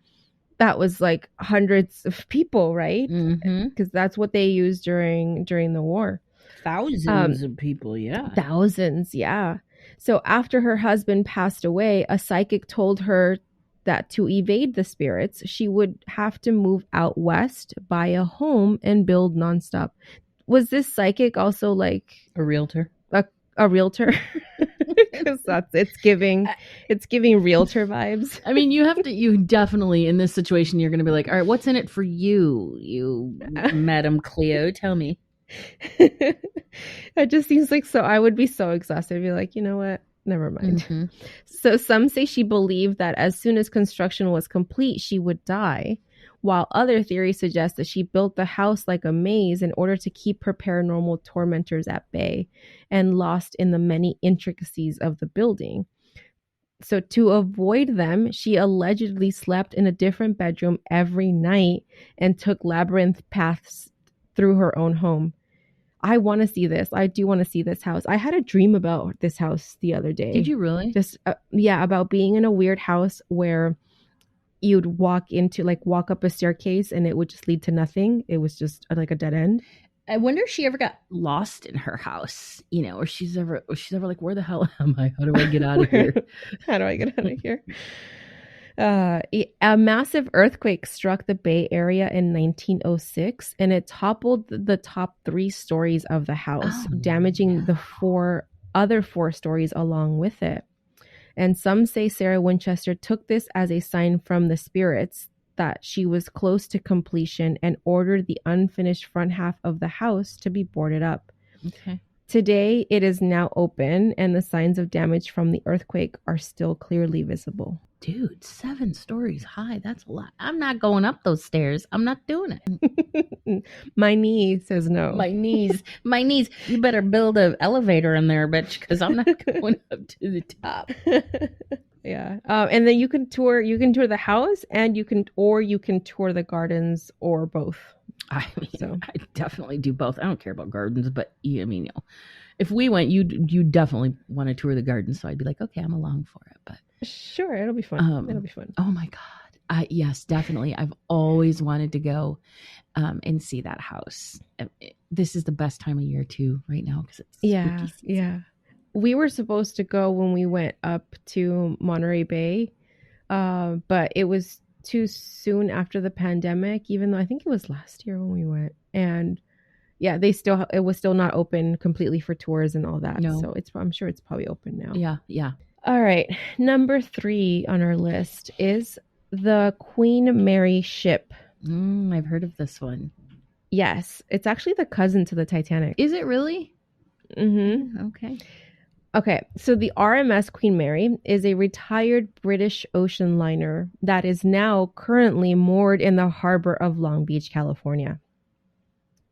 [SPEAKER 1] that was like hundreds of people, right? Because that's what they used during the war.
[SPEAKER 2] Thousands of people, yeah.
[SPEAKER 1] Thousands, yeah. So after her husband passed away, a psychic told her that to evade the spirits, she would have to move out west, buy a home, and build nonstop. Was this psychic also like
[SPEAKER 2] a realtor?
[SPEAKER 1] A realtor? Because it's giving realtor vibes.
[SPEAKER 2] I mean, you definitely in this situation, you're going to be like, all right, what's in it for you, Madam Cleo? Tell me.
[SPEAKER 1] It just seems like so. I would be so exhausted. I'd be like, you know what? Never mind. So some say she believed that as soon as construction was complete, she would die, while other theories suggest that she built the house like a maze in order to keep her paranormal tormentors at bay and lost in the many intricacies of the building. So to avoid them, she allegedly slept in a different bedroom every night and took labyrinth paths through her own home. I want to see this. I do want to see this house. I had a dream about this house the other day.
[SPEAKER 2] Did you really?
[SPEAKER 1] Just about being in a weird house where you'd walk up a staircase and it would just lead to nothing. It was just like a dead end.
[SPEAKER 2] I wonder if she ever got lost in her house, or she's ever like, where the hell am I? How do I get out of here?
[SPEAKER 1] How do I get out of here? A massive earthquake struck the Bay Area in 1906, and it toppled the top 3 stories of the house, damaging the 4 other 4 stories along with it. And some say Sarah Winchester took this as a sign from the spirits that she was close to completion and ordered the unfinished front half of the house to be boarded up.
[SPEAKER 2] Okay.
[SPEAKER 1] Today, it is now open, and the signs of damage from the earthquake are still clearly visible.
[SPEAKER 2] Dude, 7 stories high. That's a lot. I'm not going up those stairs. I'm not doing
[SPEAKER 1] it. My knee says no.
[SPEAKER 2] My knees. You better build an elevator in there, bitch, because I'm not going up to the top.
[SPEAKER 1] Yeah. And then you can tour the house, and you can tour the gardens, or both.
[SPEAKER 2] I definitely do both. I don't care about gardens, but if we went, you definitely want to tour the gardens. So I'd be like, okay, I'm along for it. But
[SPEAKER 1] sure, it'll be fun. It'll be fun.
[SPEAKER 2] Oh my God. Yes, definitely. I've always wanted to go and see that house. This is the best time of year too, right now, because it's spooky season.
[SPEAKER 1] Yeah. We were supposed to go when we went up to Monterey Bay, but it was too soon after the pandemic, even though I think it was last year when we went. And yeah, it was still not open completely for tours and all that.
[SPEAKER 2] No.
[SPEAKER 1] So I'm sure it's probably open now.
[SPEAKER 2] Yeah.
[SPEAKER 1] All right. Number 3 on our list is the Queen Mary ship.
[SPEAKER 2] I've heard of this one.
[SPEAKER 1] Yes. It's actually the cousin to the Titanic.
[SPEAKER 2] Is it really?
[SPEAKER 1] Mm-hmm.
[SPEAKER 2] Okay.
[SPEAKER 1] So the RMS Queen Mary is a retired British ocean liner that is now currently moored in the harbor of Long Beach, California.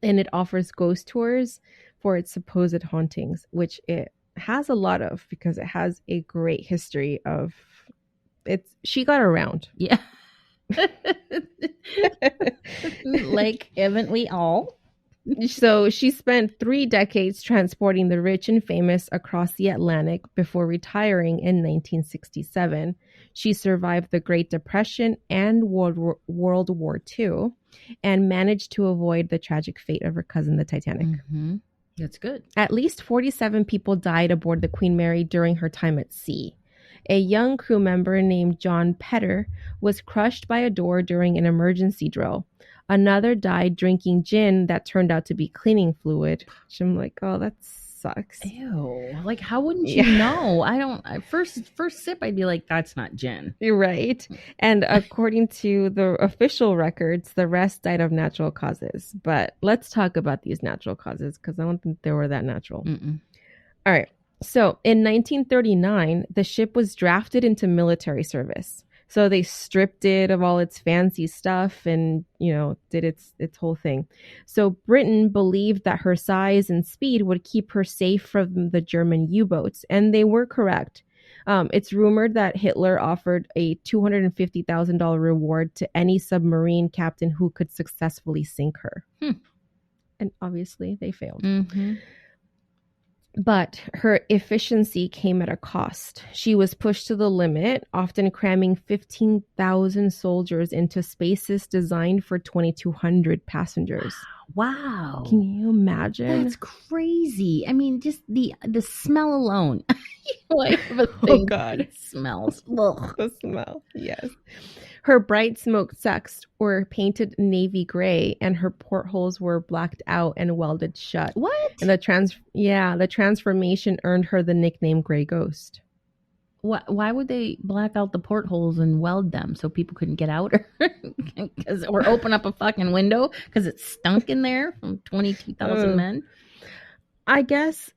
[SPEAKER 1] And it offers ghost tours for its supposed hauntings, which it has a lot of because it has a great history of she got around.
[SPEAKER 2] Yeah. Like, haven't we all?
[SPEAKER 1] So she spent 3 decades transporting the rich and famous across the Atlantic before retiring in 1967. She survived the Great Depression and World War II and managed to avoid the tragic fate of her cousin, the Titanic.
[SPEAKER 2] Mm-hmm. That's good.
[SPEAKER 1] At least 47 people died aboard the Queen Mary during her time at sea. A young crew member named John Petter was crushed by a door during an emergency drill. Another died drinking gin that turned out to be cleaning fluid. Which I'm like, oh, that sucks.
[SPEAKER 2] Ew. Like, how wouldn't you know? First sip, I'd be like, that's not gin.
[SPEAKER 1] You're right. And according to the official records, the rest died of natural causes. But let's talk about these natural causes because I don't think they were that natural.
[SPEAKER 2] Mm-mm.
[SPEAKER 1] All right. So in 1939, the ship was drafted into military service. So they stripped it of all its fancy stuff and, did its whole thing. So Britain believed that her size and speed would keep her safe from the German U-boats. And they were correct. It's rumored that Hitler offered a $250,000 reward to any submarine captain who could successfully sink her. And obviously they failed.
[SPEAKER 2] Mm-hmm.
[SPEAKER 1] But her efficiency came at a cost. She was pushed to the limit, often cramming 15,000 soldiers into spaces designed for 2,200 passengers.
[SPEAKER 2] Wow.
[SPEAKER 1] Can you imagine?
[SPEAKER 2] That's crazy. I mean, just the smell alone. Like the
[SPEAKER 1] Oh,
[SPEAKER 2] thing
[SPEAKER 1] God.
[SPEAKER 2] that smells. Ugh.
[SPEAKER 1] The smell, yes. Her bright smoked decks were painted navy gray, and her portholes were blacked out and welded shut.
[SPEAKER 2] What?
[SPEAKER 1] And the transformation earned her the nickname Gray Ghost.
[SPEAKER 2] Why would they black out the portholes and weld them so people couldn't get out? Or open up a fucking window because it stunk in there from 22,000 men?
[SPEAKER 1] I guess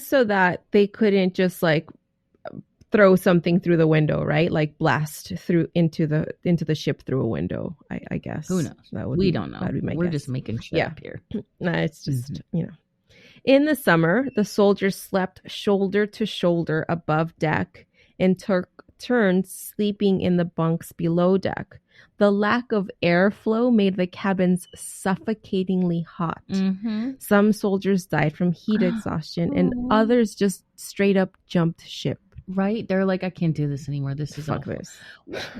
[SPEAKER 1] so that they couldn't just like throw something through the window, right? Like blast through into the ship through a window. I guess.
[SPEAKER 2] Who knows? We don't know. We're just making shit up here.
[SPEAKER 1] No, it's just In the summer, the soldiers slept shoulder to shoulder above deck and took turns sleeping in the bunks below deck. The lack of airflow made the cabins suffocatingly hot. Mm-hmm. Some soldiers died from heat exhaustion, and others just straight up jumped ship.
[SPEAKER 2] Right? They're like, I can't do this anymore. This is
[SPEAKER 1] Fuck
[SPEAKER 2] awful.
[SPEAKER 1] this.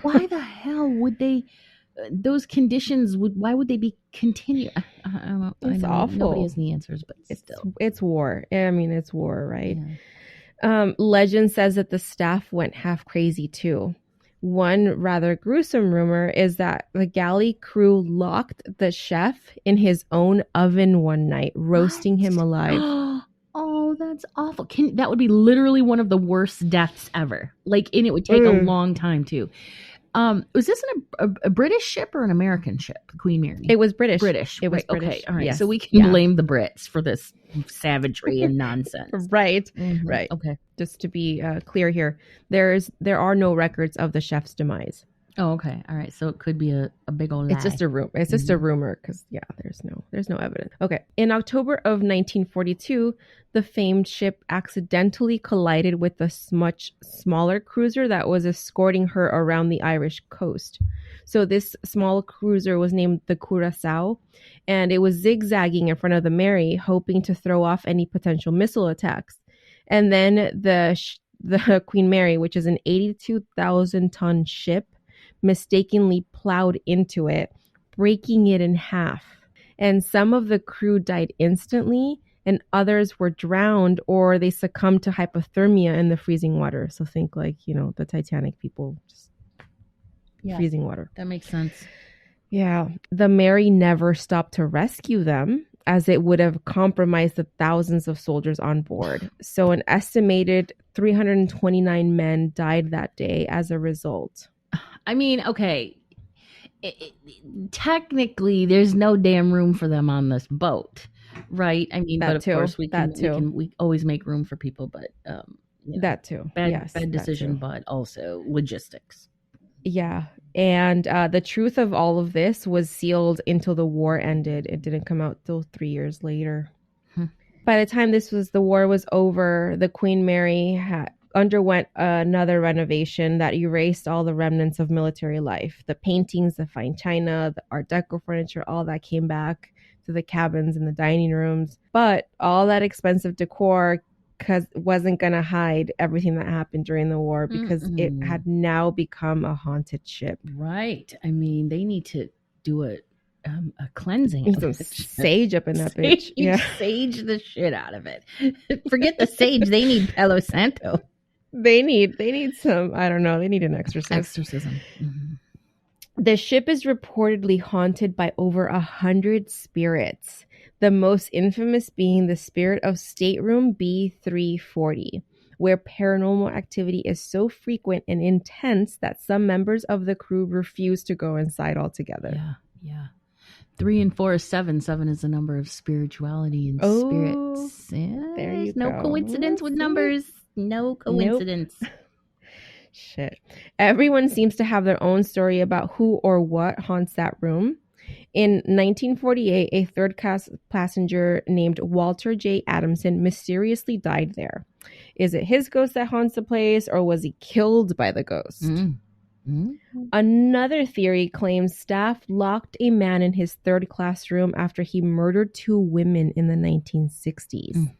[SPEAKER 2] Why the hell would they? Those conditions why would they be continued?
[SPEAKER 1] It's awful.
[SPEAKER 2] Nobody has any answers, but
[SPEAKER 1] it's war. I mean, it's war, right? Yeah. Legend says that the staff went half crazy too. One rather gruesome rumor is that the galley crew locked the chef in his own oven one night, roasting him alive.
[SPEAKER 2] Oh, that's awful. That would be literally one of the worst deaths ever. Like, and it would take a long time too. Was this a British ship or an American ship, the Queen Mary?
[SPEAKER 1] It was British.
[SPEAKER 2] It was
[SPEAKER 1] British.
[SPEAKER 2] Okay, all right.
[SPEAKER 1] Yes.
[SPEAKER 2] So we can blame the Brits for this savagery and nonsense.
[SPEAKER 1] Right.
[SPEAKER 2] Mm-hmm.
[SPEAKER 1] Right.
[SPEAKER 2] Okay.
[SPEAKER 1] Just to be clear here, there are no records of the chef's demise.
[SPEAKER 2] Oh, okay. All right. So it could be a big old lie.
[SPEAKER 1] It's just a rumor. It's just a rumor because there's no evidence. Okay. In October of 1942, the famed ship accidentally collided with a much smaller cruiser that was escorting her around the Irish coast. So this small cruiser was named the Curacao, and it was zigzagging in front of the Mary, hoping to throw off any potential missile attacks. And then the Queen Mary, which is an 82,000-ton ship, mistakenly plowed into it, breaking it in half. And some of the crew died instantly, and others were drowned or they succumbed to hypothermia in the freezing water. So think like, the Titanic people, just freezing water.
[SPEAKER 2] That makes sense.
[SPEAKER 1] Yeah. The Mary never stopped to rescue them, as it would have compromised the thousands of soldiers on board. So an estimated 329 men died that day as a result.
[SPEAKER 2] I mean, okay, technically there's no damn room for them on this boat, right? I mean, but of course we always make room for people, but
[SPEAKER 1] that too.
[SPEAKER 2] Bad decision, but also logistics.
[SPEAKER 1] Yeah. And the truth of all of this was sealed until the war ended. It didn't come out till 3 years later. By the time the war was over, the Queen Mary underwent another renovation that erased all the remnants of military life. The paintings, the fine china, the Art Deco furniture, all that came back to the cabins and the dining rooms. But all that expensive decor wasn't going to hide everything that happened during the war, because it had now become a haunted ship.
[SPEAKER 2] Right. I mean, they need to do a cleansing.
[SPEAKER 1] Some sage up in that bitch. Yeah.
[SPEAKER 2] Sage the shit out of it. Forget the sage. They need Palo Santo.
[SPEAKER 1] They need some, I don't know, they need an exorcism.
[SPEAKER 2] Mm-hmm.
[SPEAKER 1] The ship is reportedly haunted by over 100 spirits, the most infamous being the spirit of stateroom B340, where paranormal activity is so frequent and intense that some members of the crew refuse to go inside altogether.
[SPEAKER 2] Yeah. 3 and 4 is 7. 7 is the number of spirituality and spirits.
[SPEAKER 1] There you
[SPEAKER 2] go. No coincidence with numbers. No coincidence.
[SPEAKER 1] Nope. Shit. Everyone seems to have their own story about who or what haunts that room. In 1948, a third-class passenger named Walter J. Adamson mysteriously died there. Is it his ghost that haunts the place, or was he killed by the ghost? Another theory claims staff locked a man in his third-class room after he murdered 2 women in the 1960s.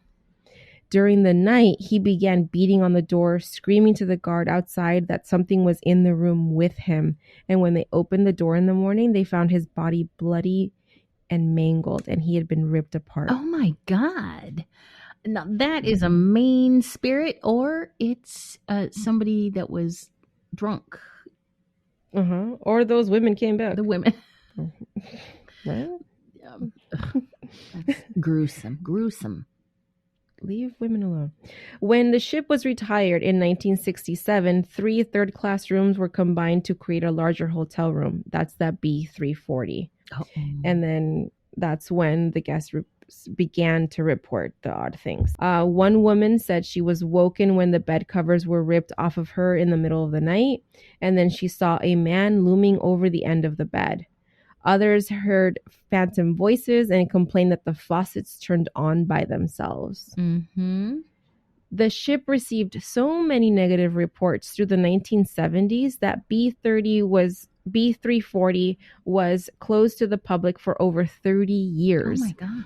[SPEAKER 1] During the night, he began beating on the door, screaming to the guard outside that something was in the room with him. And when they opened the door in the morning, they found his body bloody and mangled, and he had been ripped apart.
[SPEAKER 2] Oh my God. Now that is a main spirit, or it's somebody that was drunk.
[SPEAKER 1] Or those women came back.
[SPEAKER 2] The women.
[SPEAKER 1] Right?
[SPEAKER 2] That's gruesome.
[SPEAKER 1] Leave women alone. When the ship was retired in 1967, 3 third-class rooms were combined to create a larger hotel room. That's that B340. And then that's when the guests began to report the odd things. One woman said she was woken when the bed covers were ripped off of her in the middle of the night, and then she saw a man looming over the end of the bed. Others heard phantom voices and complained that the faucets turned on by themselves. The ship received so many negative reports through the 1970s that B340 was closed to the public for over 30 years.
[SPEAKER 2] Oh my God.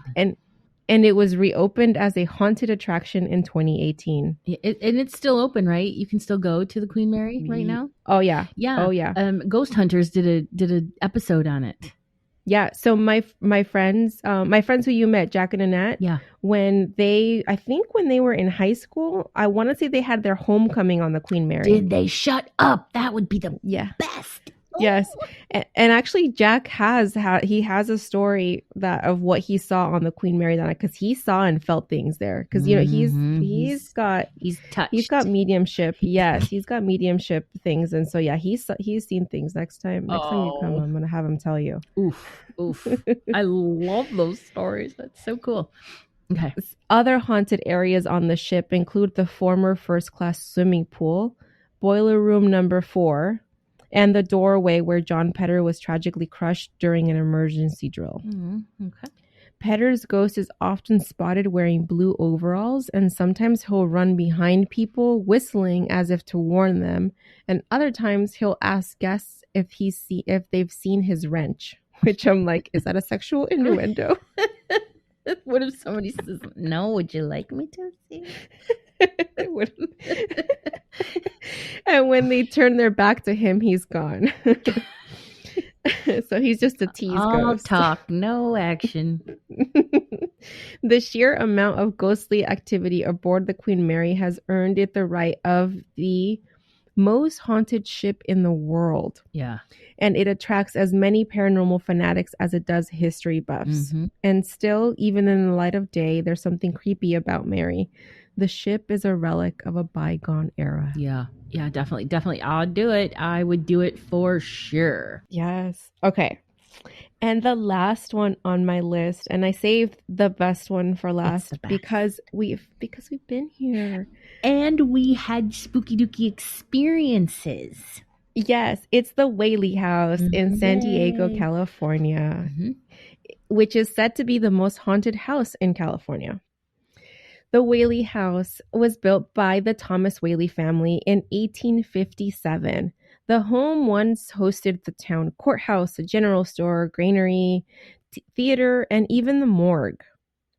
[SPEAKER 1] And it was reopened as a haunted attraction in 2018.
[SPEAKER 2] And it's still open, right? You can still go to the Queen Mary right now?
[SPEAKER 1] Oh yeah.
[SPEAKER 2] Yeah.
[SPEAKER 1] Oh yeah.
[SPEAKER 2] Ghost Hunters did an episode on it.
[SPEAKER 1] Yeah. So my friends who you met, Jack and Annette,
[SPEAKER 2] yeah,
[SPEAKER 1] when they were in high school, I want to say they had their homecoming on the Queen Mary.
[SPEAKER 2] Did they? Shut up. That would be the best.
[SPEAKER 1] Yes. And actually Jack has a story of what he saw on the Queen Mary that night, because he saw and felt things there. Because he's got mediumship. Yes, he's got mediumship things, and so yeah, he's seen things. Next time you come, I'm gonna have him tell you.
[SPEAKER 2] Oof. I love those stories. That's so cool. Okay.
[SPEAKER 1] Other haunted areas on the ship include the former first-class swimming pool, boiler room number 4. And the doorway where John Petter was tragically crushed during an emergency drill.
[SPEAKER 2] Okay.
[SPEAKER 1] Petter's ghost is often spotted wearing blue overalls, and sometimes he'll run behind people whistling as if to warn them. And other times he'll ask guests if they've seen his wrench, which I'm like, is that a sexual innuendo?
[SPEAKER 2] What if somebody says, no, would you like me to see?
[SPEAKER 1] And when they turn their back to him, he's gone. So he's just a tease ghost.
[SPEAKER 2] Talk, no action.
[SPEAKER 1] The sheer amount of ghostly activity aboard the Queen Mary has earned it the right of the most haunted ship in the world.
[SPEAKER 2] Yeah.
[SPEAKER 1] And it attracts as many paranormal fanatics as it does history buffs. And still, even in the light of day, there's something creepy about Mary. The ship is a relic of a bygone era.
[SPEAKER 2] Yeah, definitely. I'll do it. I would do it for sure.
[SPEAKER 1] Yes. Okay. And the last one on my list, and I saved the best one for last because we've been here.
[SPEAKER 2] And we had spooky dooky experiences.
[SPEAKER 1] Yes, it's the Whaley House in San Diego, California, which is said to be the most haunted house in California. The Whaley House was built by the Thomas Whaley family in 1857. The home once hosted the town courthouse, a general store, granary, theater, and even the morgue,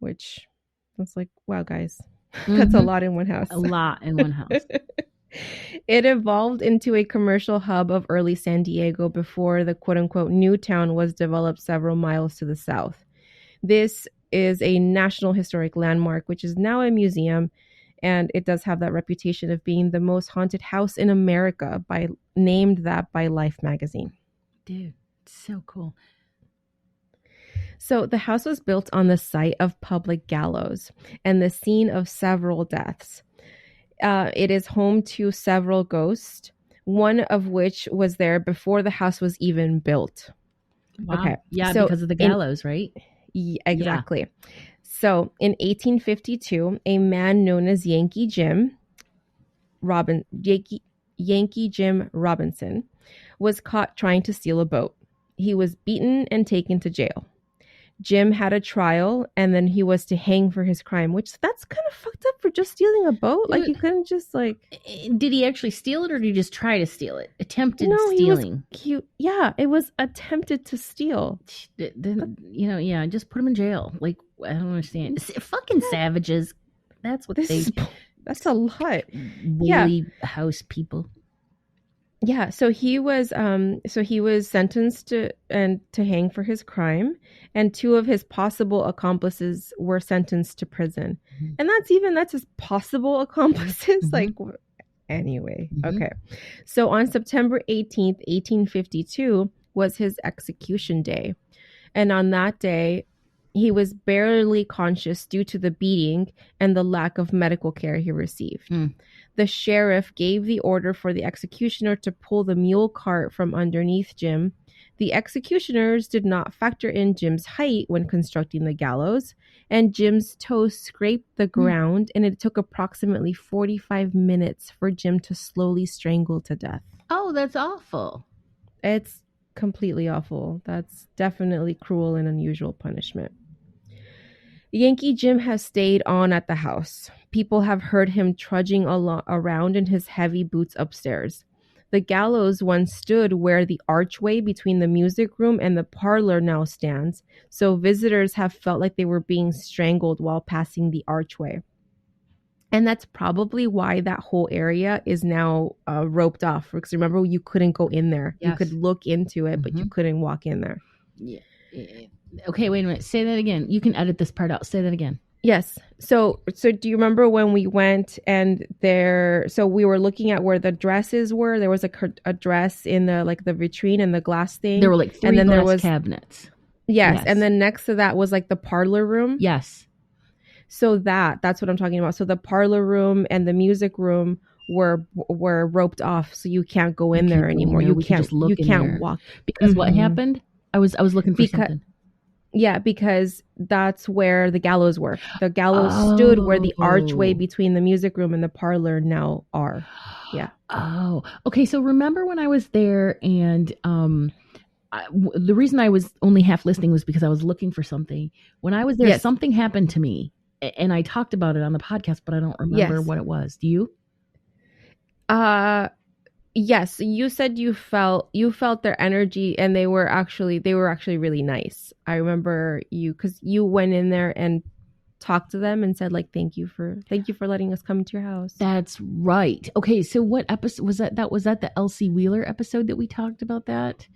[SPEAKER 1] which was like, wow, guys, that's a lot in one house.
[SPEAKER 2] A lot in one house.
[SPEAKER 1] It evolved into a commercial hub of early San Diego before the quote-unquote new town was developed several miles to the south. This is a National Historic Landmark, which is now a museum, and it does have that reputation of being the most haunted house in America, named that by Life magazine.
[SPEAKER 2] Dude, it's so cool.
[SPEAKER 1] So the house was built on the site of public gallows and the scene of several deaths. It is home to several ghosts, one of which was there before the house was even built.
[SPEAKER 2] Wow.
[SPEAKER 1] Okay.
[SPEAKER 2] Yeah, so because of the gallows, right?
[SPEAKER 1] Exactly. Yeah. So in 1852, a man known as Yankee Jim Robinson was caught trying to steal a boat. He was beaten and taken to jail. Jim had a trial, and then he was to hang for his crime, which that's kind of fucked up for just stealing a boat. Like, you couldn't just like...
[SPEAKER 2] Did he actually steal it, or did he just try to steal it? Attempted stealing.
[SPEAKER 1] It was attempted to steal.
[SPEAKER 2] Then, just put him in jail. Like, I don't understand. Fucking savages. That's what
[SPEAKER 1] that's a lot.
[SPEAKER 2] Whaley house people.
[SPEAKER 1] Yeah, so he was sentenced to hang for his crime, and 2 of his possible accomplices were sentenced to prison. Mm-hmm. And that's his possible accomplices. Mm-hmm. Like, anyway, mm-hmm. Okay. So on September 18th, 1852 was his execution day. And on that day, he was barely conscious due to the beating and the lack of medical care he received. Mm. The sheriff gave the order for the executioner to pull the mule cart from underneath Jim. The executioners did not factor in Jim's height when constructing the gallows, and Jim's toes scraped the ground, and it took approximately 45 minutes for Jim to slowly strangle to death.
[SPEAKER 2] Oh, that's awful.
[SPEAKER 1] It's completely awful. That's definitely cruel and unusual punishment. Yankee Jim has stayed on at the house. People have heard him trudging around in his heavy boots upstairs. The gallows once stood where the archway between the music room and the parlor now stands, so visitors have felt like they were being strangled while passing the archway. And that's probably why that whole area is now roped off. Because remember, you couldn't go in there. Yes. You could look into it, but you couldn't walk in there.
[SPEAKER 2] Yeah. Okay, wait a minute. Say that again. You can edit this part out. Say that again.
[SPEAKER 1] Yes. So do you remember when we went and we were looking at where the dresses were? There was a dress in the vitrine and the glass thing.
[SPEAKER 2] There were like 3 glass cabinets.
[SPEAKER 1] Yes. And then next to that was like the parlor room.
[SPEAKER 2] Yes.
[SPEAKER 1] So that's what I'm talking about. So the parlor room and the music room were roped off, so you can't go in there anymore. You can't walk.
[SPEAKER 2] Because what happened? I was looking for something.
[SPEAKER 1] Yeah, because that's where the gallows were. The gallows stood where the archway between the music room and the parlor now are. Yeah.
[SPEAKER 2] Oh, okay. So remember when I was there, and the reason I was only half listening was because I was looking for something. When I was there, something happened to me, and I talked about it on the podcast, but I don't remember what it was. Do you?
[SPEAKER 1] Yes, you said you felt their energy, and they were actually really nice. I remember because you went in there and talked to them and said, like, thank you for letting us come to your house.
[SPEAKER 2] That's right. Okay, so what episode was that? Was that the Elsie Wheeler episode that we talked about that?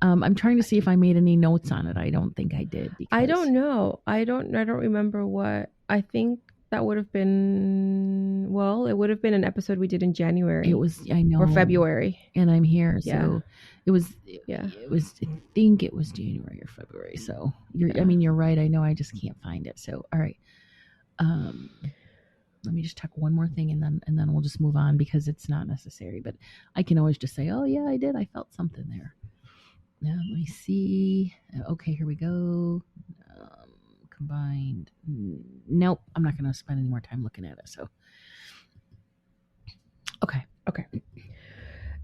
[SPEAKER 2] I'm trying to see if I made any notes on it. I don't think I did.
[SPEAKER 1] I don't know. I don't remember what. I think that would have been, it would have been an episode we did in January.
[SPEAKER 2] It was, I know.
[SPEAKER 1] Or February.
[SPEAKER 2] And I'm here. So it was, I think it was January or February. So you're right. I know, I just can't find it. So, all right. Let me just check one more thing and then we'll just move on because it's not necessary, but I can always just say, oh yeah, I did. I felt something there. Now let me see. Okay, here we go. Combined. Nope, I'm not going to spend any more time looking at it. So, okay.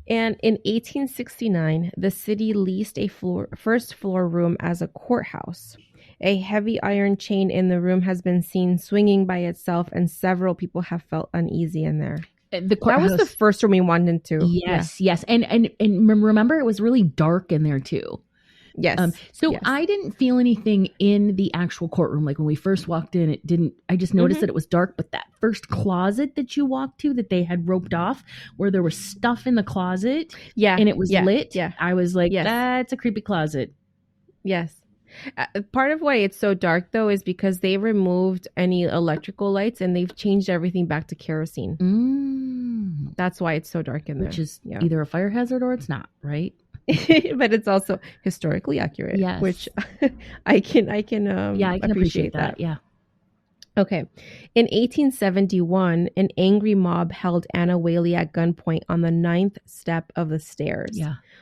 [SPEAKER 1] And in 1869, the city leased a first floor room as a courthouse. A heavy iron chain in the room has been seen swinging by itself, and several people have felt uneasy in there. That was the first room we wanted to.
[SPEAKER 2] Yes. And remember, it was really dark in there too.
[SPEAKER 1] Yes.
[SPEAKER 2] Yes. I didn't feel anything in the actual courtroom. Like when we first walked in, it didn't, I just noticed that it was dark, but that first closet that you walked to that they had roped off where there was stuff in the closet and it was lit. Yeah. I was like, that's a creepy closet.
[SPEAKER 1] Yes. Part of why it's so dark though is because they removed any electrical lights and they've changed everything back to kerosene. That's why it's so dark in there.
[SPEAKER 2] Which is either a fire hazard or it's not, right?
[SPEAKER 1] But it's also historically accurate, which I can appreciate that.
[SPEAKER 2] Yeah.
[SPEAKER 1] Okay. In 1871, an angry mob held Anna Whaley at gunpoint on the 9th step of the stairs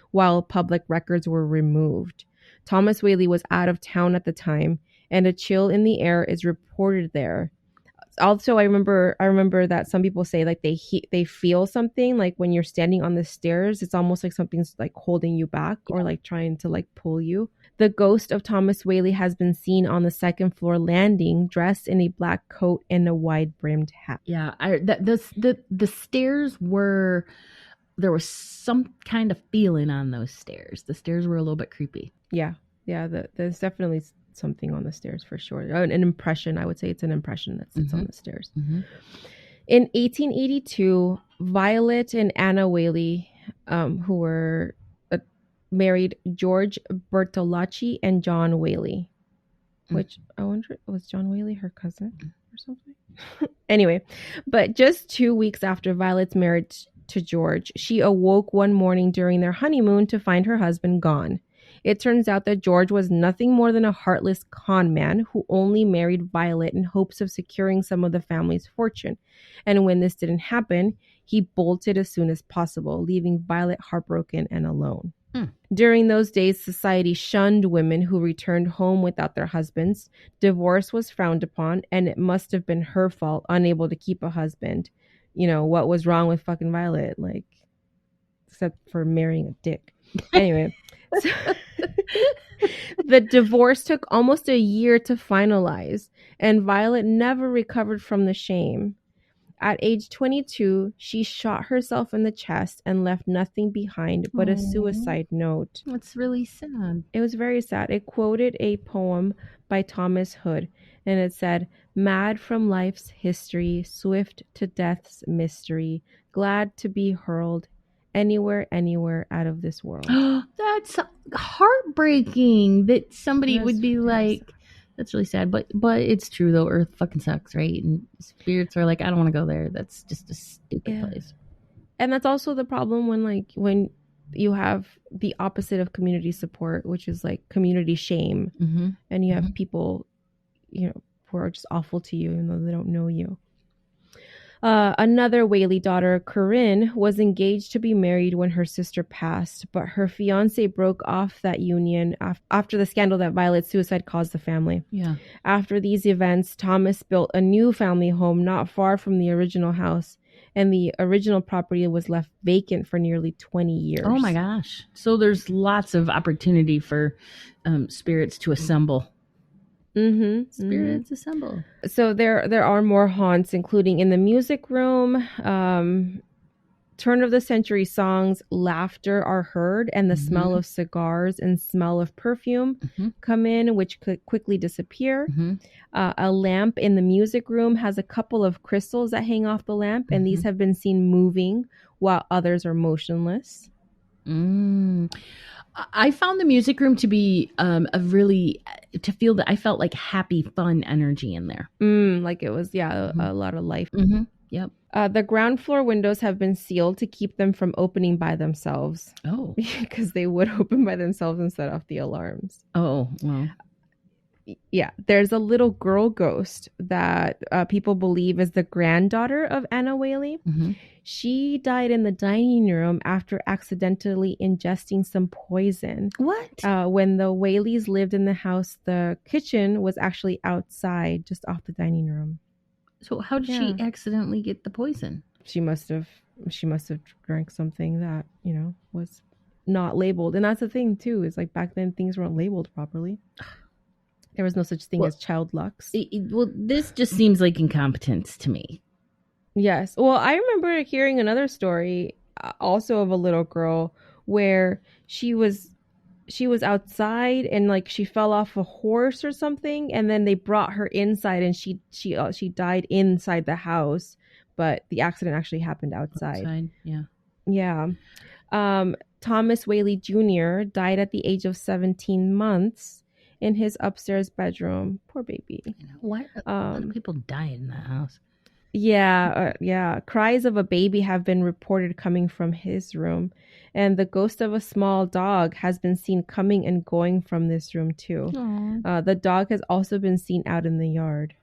[SPEAKER 1] while public records were removed. Thomas Whaley was out of town at the time, and a chill in the air is reported there. Also, I remember that some people say like they feel something, like when you're standing on the stairs, it's almost like something's like holding you back or like trying to like pull you. The ghost of Thomas Whaley has been seen on the second floor landing, dressed in a black coat and a wide brimmed hat.
[SPEAKER 2] Yeah, the stairs were, there was some kind of feeling on those stairs. The stairs were a little bit creepy.
[SPEAKER 1] Yeah, there's definitely something on the stairs for sure. An impression. I would say it's an impression that sits on the stairs. In 1882, Violet and Anna Whaley, who were married George Bertolacci and John Whaley, which I wonder, was John Whaley her cousin or something? Anyway, but just 2 weeks after Violet's marriage to George, she awoke one morning during their honeymoon to find her husband gone. It turns out that George was nothing more than a heartless con man who only married Violet in hopes of securing some of the family's fortune. And when this didn't happen, he bolted as soon as possible, leaving Violet heartbroken and alone. During those days, society shunned women who returned home without their husbands. Divorce was frowned upon, and it must have been her fault, unable to keep a husband. You know, what was wrong with fucking Violet? Like, except for marrying a dick. Anyway. So, the divorce took almost a year to finalize, and Violet never recovered from the shame. At age 22, she shot herself in the chest and left nothing behind but a suicide note.
[SPEAKER 2] That's really sad.
[SPEAKER 1] It was very sad. It quoted a poem by Thomas Hood, and it said, "Mad from life's history, swift to death's mystery, glad to be hurled anywhere, anywhere out of this world."
[SPEAKER 2] That's heartbreaking that somebody would be like,
[SPEAKER 1] sad.
[SPEAKER 2] That's really sad. But it's true though. Earth fucking sucks, right? And spirits are like, I don't want to go there. That's just a stupid place.
[SPEAKER 1] And that's also the problem when you have the opposite of community support, which is like community shame, and you have people, you know, who are just awful to you even though they don't know you. Another Whaley daughter, Corinne, was engaged to be married when her sister passed, but her fiance broke off that union after the scandal that Violet's suicide caused the family.
[SPEAKER 2] Yeah.
[SPEAKER 1] After these events, Thomas built a new family home not far from the original house, and the original property was left vacant for nearly 20 years.
[SPEAKER 2] Oh my gosh. So there's lots of opportunity for spirits to assemble. Spirits assemble.
[SPEAKER 1] So there are more haunts, including in the music room. Turn of the century songs, laughter are heard, and the smell of cigars and smell of perfume come in, which could quickly disappear. A lamp in the music room has a couple of crystals that hang off the lamp, and these have been seen moving while others are motionless.
[SPEAKER 2] I found the music room to be to feel that I felt like happy, fun energy in there.
[SPEAKER 1] Like it was, a lot of life.
[SPEAKER 2] Yep.
[SPEAKER 1] The ground floor windows have been sealed to keep them from opening by themselves.
[SPEAKER 2] Oh.
[SPEAKER 1] Because they would open by themselves and set off the alarms.
[SPEAKER 2] Oh, well.
[SPEAKER 1] Yeah. There's a little girl ghost that people believe is the granddaughter of Anna Whaley. She died in the dining room after accidentally ingesting some poison.
[SPEAKER 2] What?
[SPEAKER 1] When the Whaleys lived in the house, the kitchen was actually outside, just off the dining room.
[SPEAKER 2] So how did she accidentally get the poison?
[SPEAKER 1] She must have drank something that, was not labeled. And that's the thing too, is like back then things weren't labeled properly. There was no such thing as child lux.
[SPEAKER 2] Well, this just seems like incompetence to me.
[SPEAKER 1] Yes. Well, I remember hearing another story also of a little girl where she was outside and like she fell off a horse or something, and then they brought her inside and she died inside the house, but the accident actually happened outside. Yeah. Thomas Whaley Jr. died at the age of 17 months in his upstairs bedroom. Poor baby.
[SPEAKER 2] Why do people die in the house?
[SPEAKER 1] Yeah. Cries of a baby have been reported coming from his room, and the ghost of a small dog has been seen coming and going from this room too. The dog has also been seen out in the yard.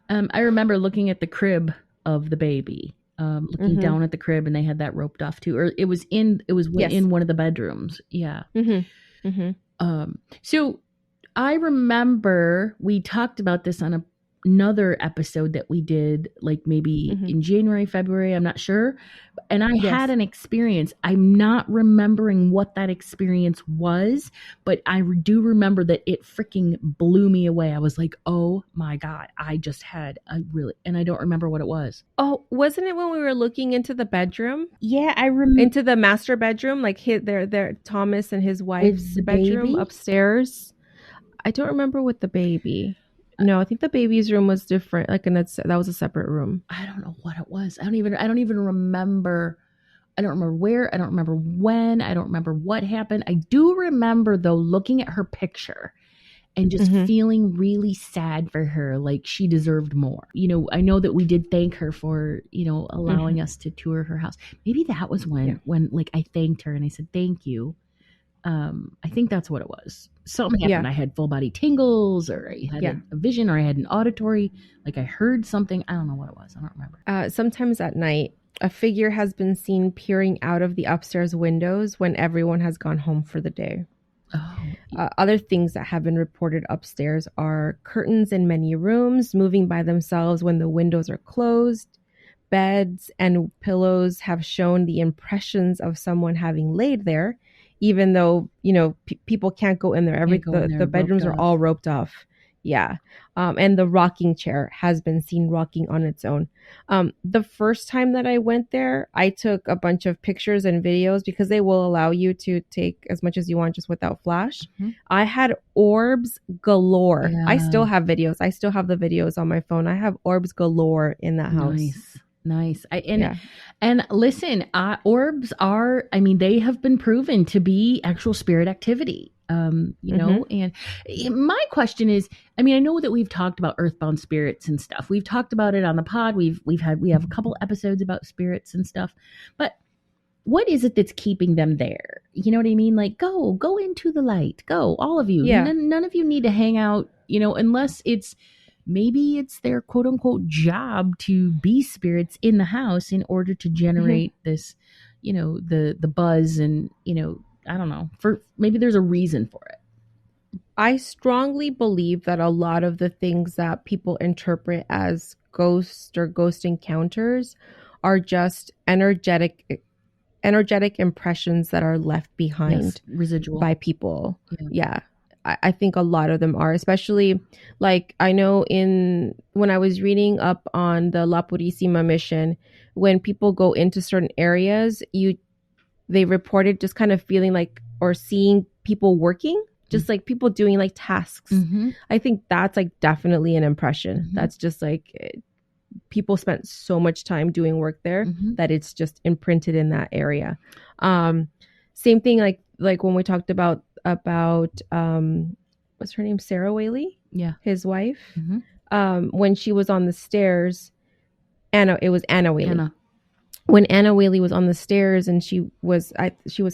[SPEAKER 2] I remember looking at the crib of the baby, looking down at the crib, and they had that roped off too, or it was in one of the bedrooms. Yeah. So I remember we talked about this on another episode that we did, like maybe in January, February, I'm not sure. And I had an experience. I'm not remembering what that experience was, but I do remember that it freaking blew me away. I was like, oh my God, I just had and I don't remember what it was.
[SPEAKER 1] Oh, wasn't it when we were looking into the bedroom?
[SPEAKER 2] Yeah, I remember.
[SPEAKER 1] Into the master bedroom, like their Thomas and his wife's bedroom upstairs. I don't remember with the baby. No, I think the baby's room was different. Like, that was a separate room.
[SPEAKER 2] I don't know what it was. I don't even remember. I don't remember where. I don't remember when. I don't remember what happened. I do remember, though, looking at her picture and just feeling really sad for her, like she deserved more. You know, I know that we did thank her for, you know, allowing us to tour her house. Maybe that was when like I thanked her and I said, thank you. I think that's what it was. Something happened. Yeah. I had full body tingles, or I had a vision, or I had an auditory, like I heard something. I don't know what it was. I don't remember.
[SPEAKER 1] Sometimes at night, a figure has been seen peering out of the upstairs windows when everyone has gone home for the day. Oh. Other things that have been reported upstairs are curtains in many rooms moving by themselves when the windows are closed. Beds and pillows have shown the impressions of someone having laid there, even though, you know, people can't go in there. The bedrooms are all roped off. Yeah. And the rocking chair has been seen rocking on its own. The first time that I went there, I took a bunch of pictures and videos because they will allow you to take as much as you want just without flash. Mm-hmm. I had orbs galore. Yeah. I still have videos. I still have the videos on my phone. I have orbs galore in that house.
[SPEAKER 2] Nice. And listen, orbs are, I mean, they have been proven to be actual spirit activity. You know, and my question is, I mean, I know that we've talked about earthbound spirits and stuff. We've talked about it on the pod. We have a couple episodes about spirits and stuff, but what is it that's keeping them there? You know what I mean? Like, go into the light, go, all of you. Yeah. None of you need to hang out, you know, unless maybe it's their quote unquote job to be spirits in the house in order to generate this, you know, the buzz and, you know, I don't know, maybe there's a reason for it.
[SPEAKER 1] I strongly believe that a lot of the things that people interpret as ghosts or ghost encounters are just energetic impressions that are left behind,
[SPEAKER 2] residual,
[SPEAKER 1] by people. Yeah. I think a lot of them are, especially like I know when I was reading up on the La Purisima Mission, when people go into certain areas, they reported just kind of feeling like, or seeing people working, just like people doing like tasks. I think that's like definitely an impression. That's just like people spent so much time doing work there that it's just imprinted in that area. Same thing like when we talked about what's her name? Sarah Whaley?
[SPEAKER 2] Yeah.
[SPEAKER 1] His wife. When she was on the stairs, it was Anna Whaley. When Anna Whaley was on the stairs and she was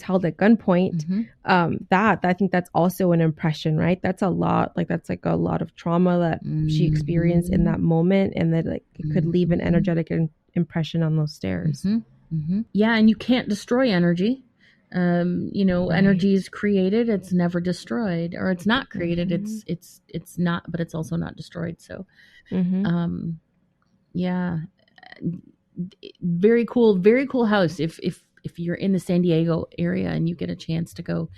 [SPEAKER 1] held at gunpoint, I think that's also an impression, right? That's a lot. Like that's like a lot of trauma that she experienced in that moment, and that like it could leave an energetic impression on those stairs.
[SPEAKER 2] Yeah, and you can't destroy energy. You know, right. Energy is created; it's never destroyed, or it's not created. It's not, but it's also not destroyed. So, yeah. Very cool house. If you're in the San Diego area and you get a chance to go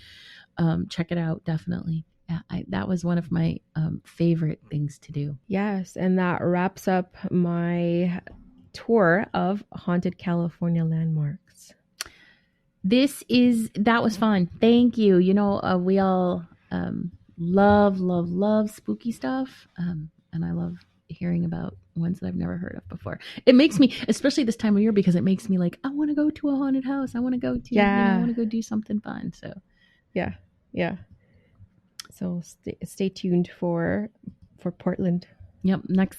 [SPEAKER 2] check it out, definitely. Yeah, that was one of my favorite things to do.
[SPEAKER 1] Yes, and that wraps up my tour of haunted California landmarks.
[SPEAKER 2] That was fun. Thank you. You know, we all love spooky stuff, and I love hearing about ones that I've never heard of before. It makes me, especially this time of year, because it makes me like, I want to go to a haunted house. I want to go to, I want to go do something fun. So,
[SPEAKER 1] yeah. So stay tuned for Portland.
[SPEAKER 2] Yep. Next,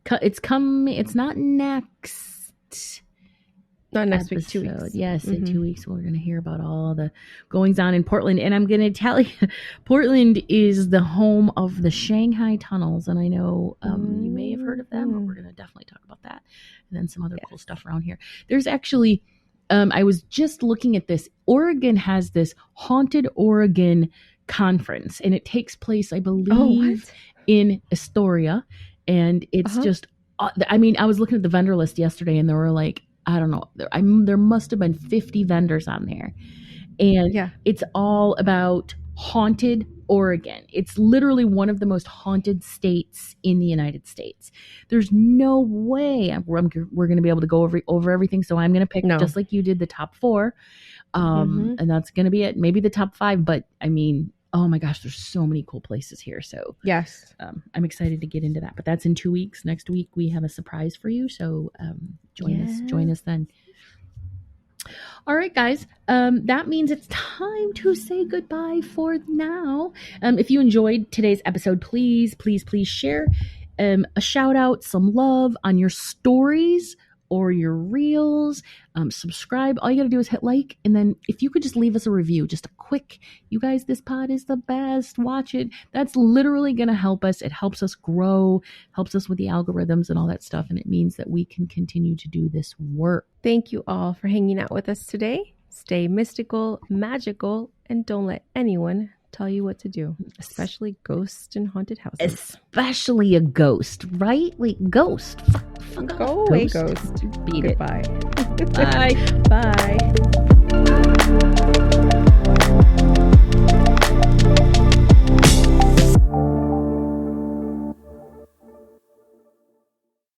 [SPEAKER 2] it's not next.
[SPEAKER 1] Not next
[SPEAKER 2] episode.
[SPEAKER 1] Week, 2 weeks.
[SPEAKER 2] Yes, in 2 weeks we're going to hear about all the goings on in Portland. And I'm going to tell you, Portland is the home of the Shanghai tunnels. And I know you may have heard of them, but we're going to definitely talk about that. And then some other cool stuff around here. There's actually, I was just looking at this. Oregon has this Haunted Oregon conference. And it takes place, I believe, in Astoria. And it's just, I mean, I was looking at the vendor list yesterday and there were like, I don't know. There must have been 50 vendors on there. And it's all about haunted Oregon. It's literally one of the most haunted states in the United States. There's no way we're going to be able to go over everything. So I'm going to pick, just like you did, the top 4. And that's going to be it. Maybe the top 5. But I mean, Oh my gosh, there's so many cool places here. So
[SPEAKER 1] yes,
[SPEAKER 2] I'm excited to get into that. But that's in 2 weeks. Next week we have a surprise for you. So join us then. All right, guys. That means it's time to say goodbye for now. If you enjoyed today's episode, please share a shout out, some love on your stories or your reels. Subscribe. All you got to do is hit like. And then if you could just leave us a review, just a quick, you guys, this pod is the best. Watch it. That's literally going to help us. It helps us grow, helps us with the algorithms and all that stuff. And it means that we can continue to do this work.
[SPEAKER 1] Thank you all for hanging out with us today. Stay mystical, magical, and don't let anyone tell you what to do, especially ghosts and haunted houses.
[SPEAKER 2] Especially a ghost, right? Wait, ghost.
[SPEAKER 1] Go away, ghost.
[SPEAKER 2] Beat
[SPEAKER 1] Goodbye.
[SPEAKER 2] it. Bye.
[SPEAKER 1] Bye.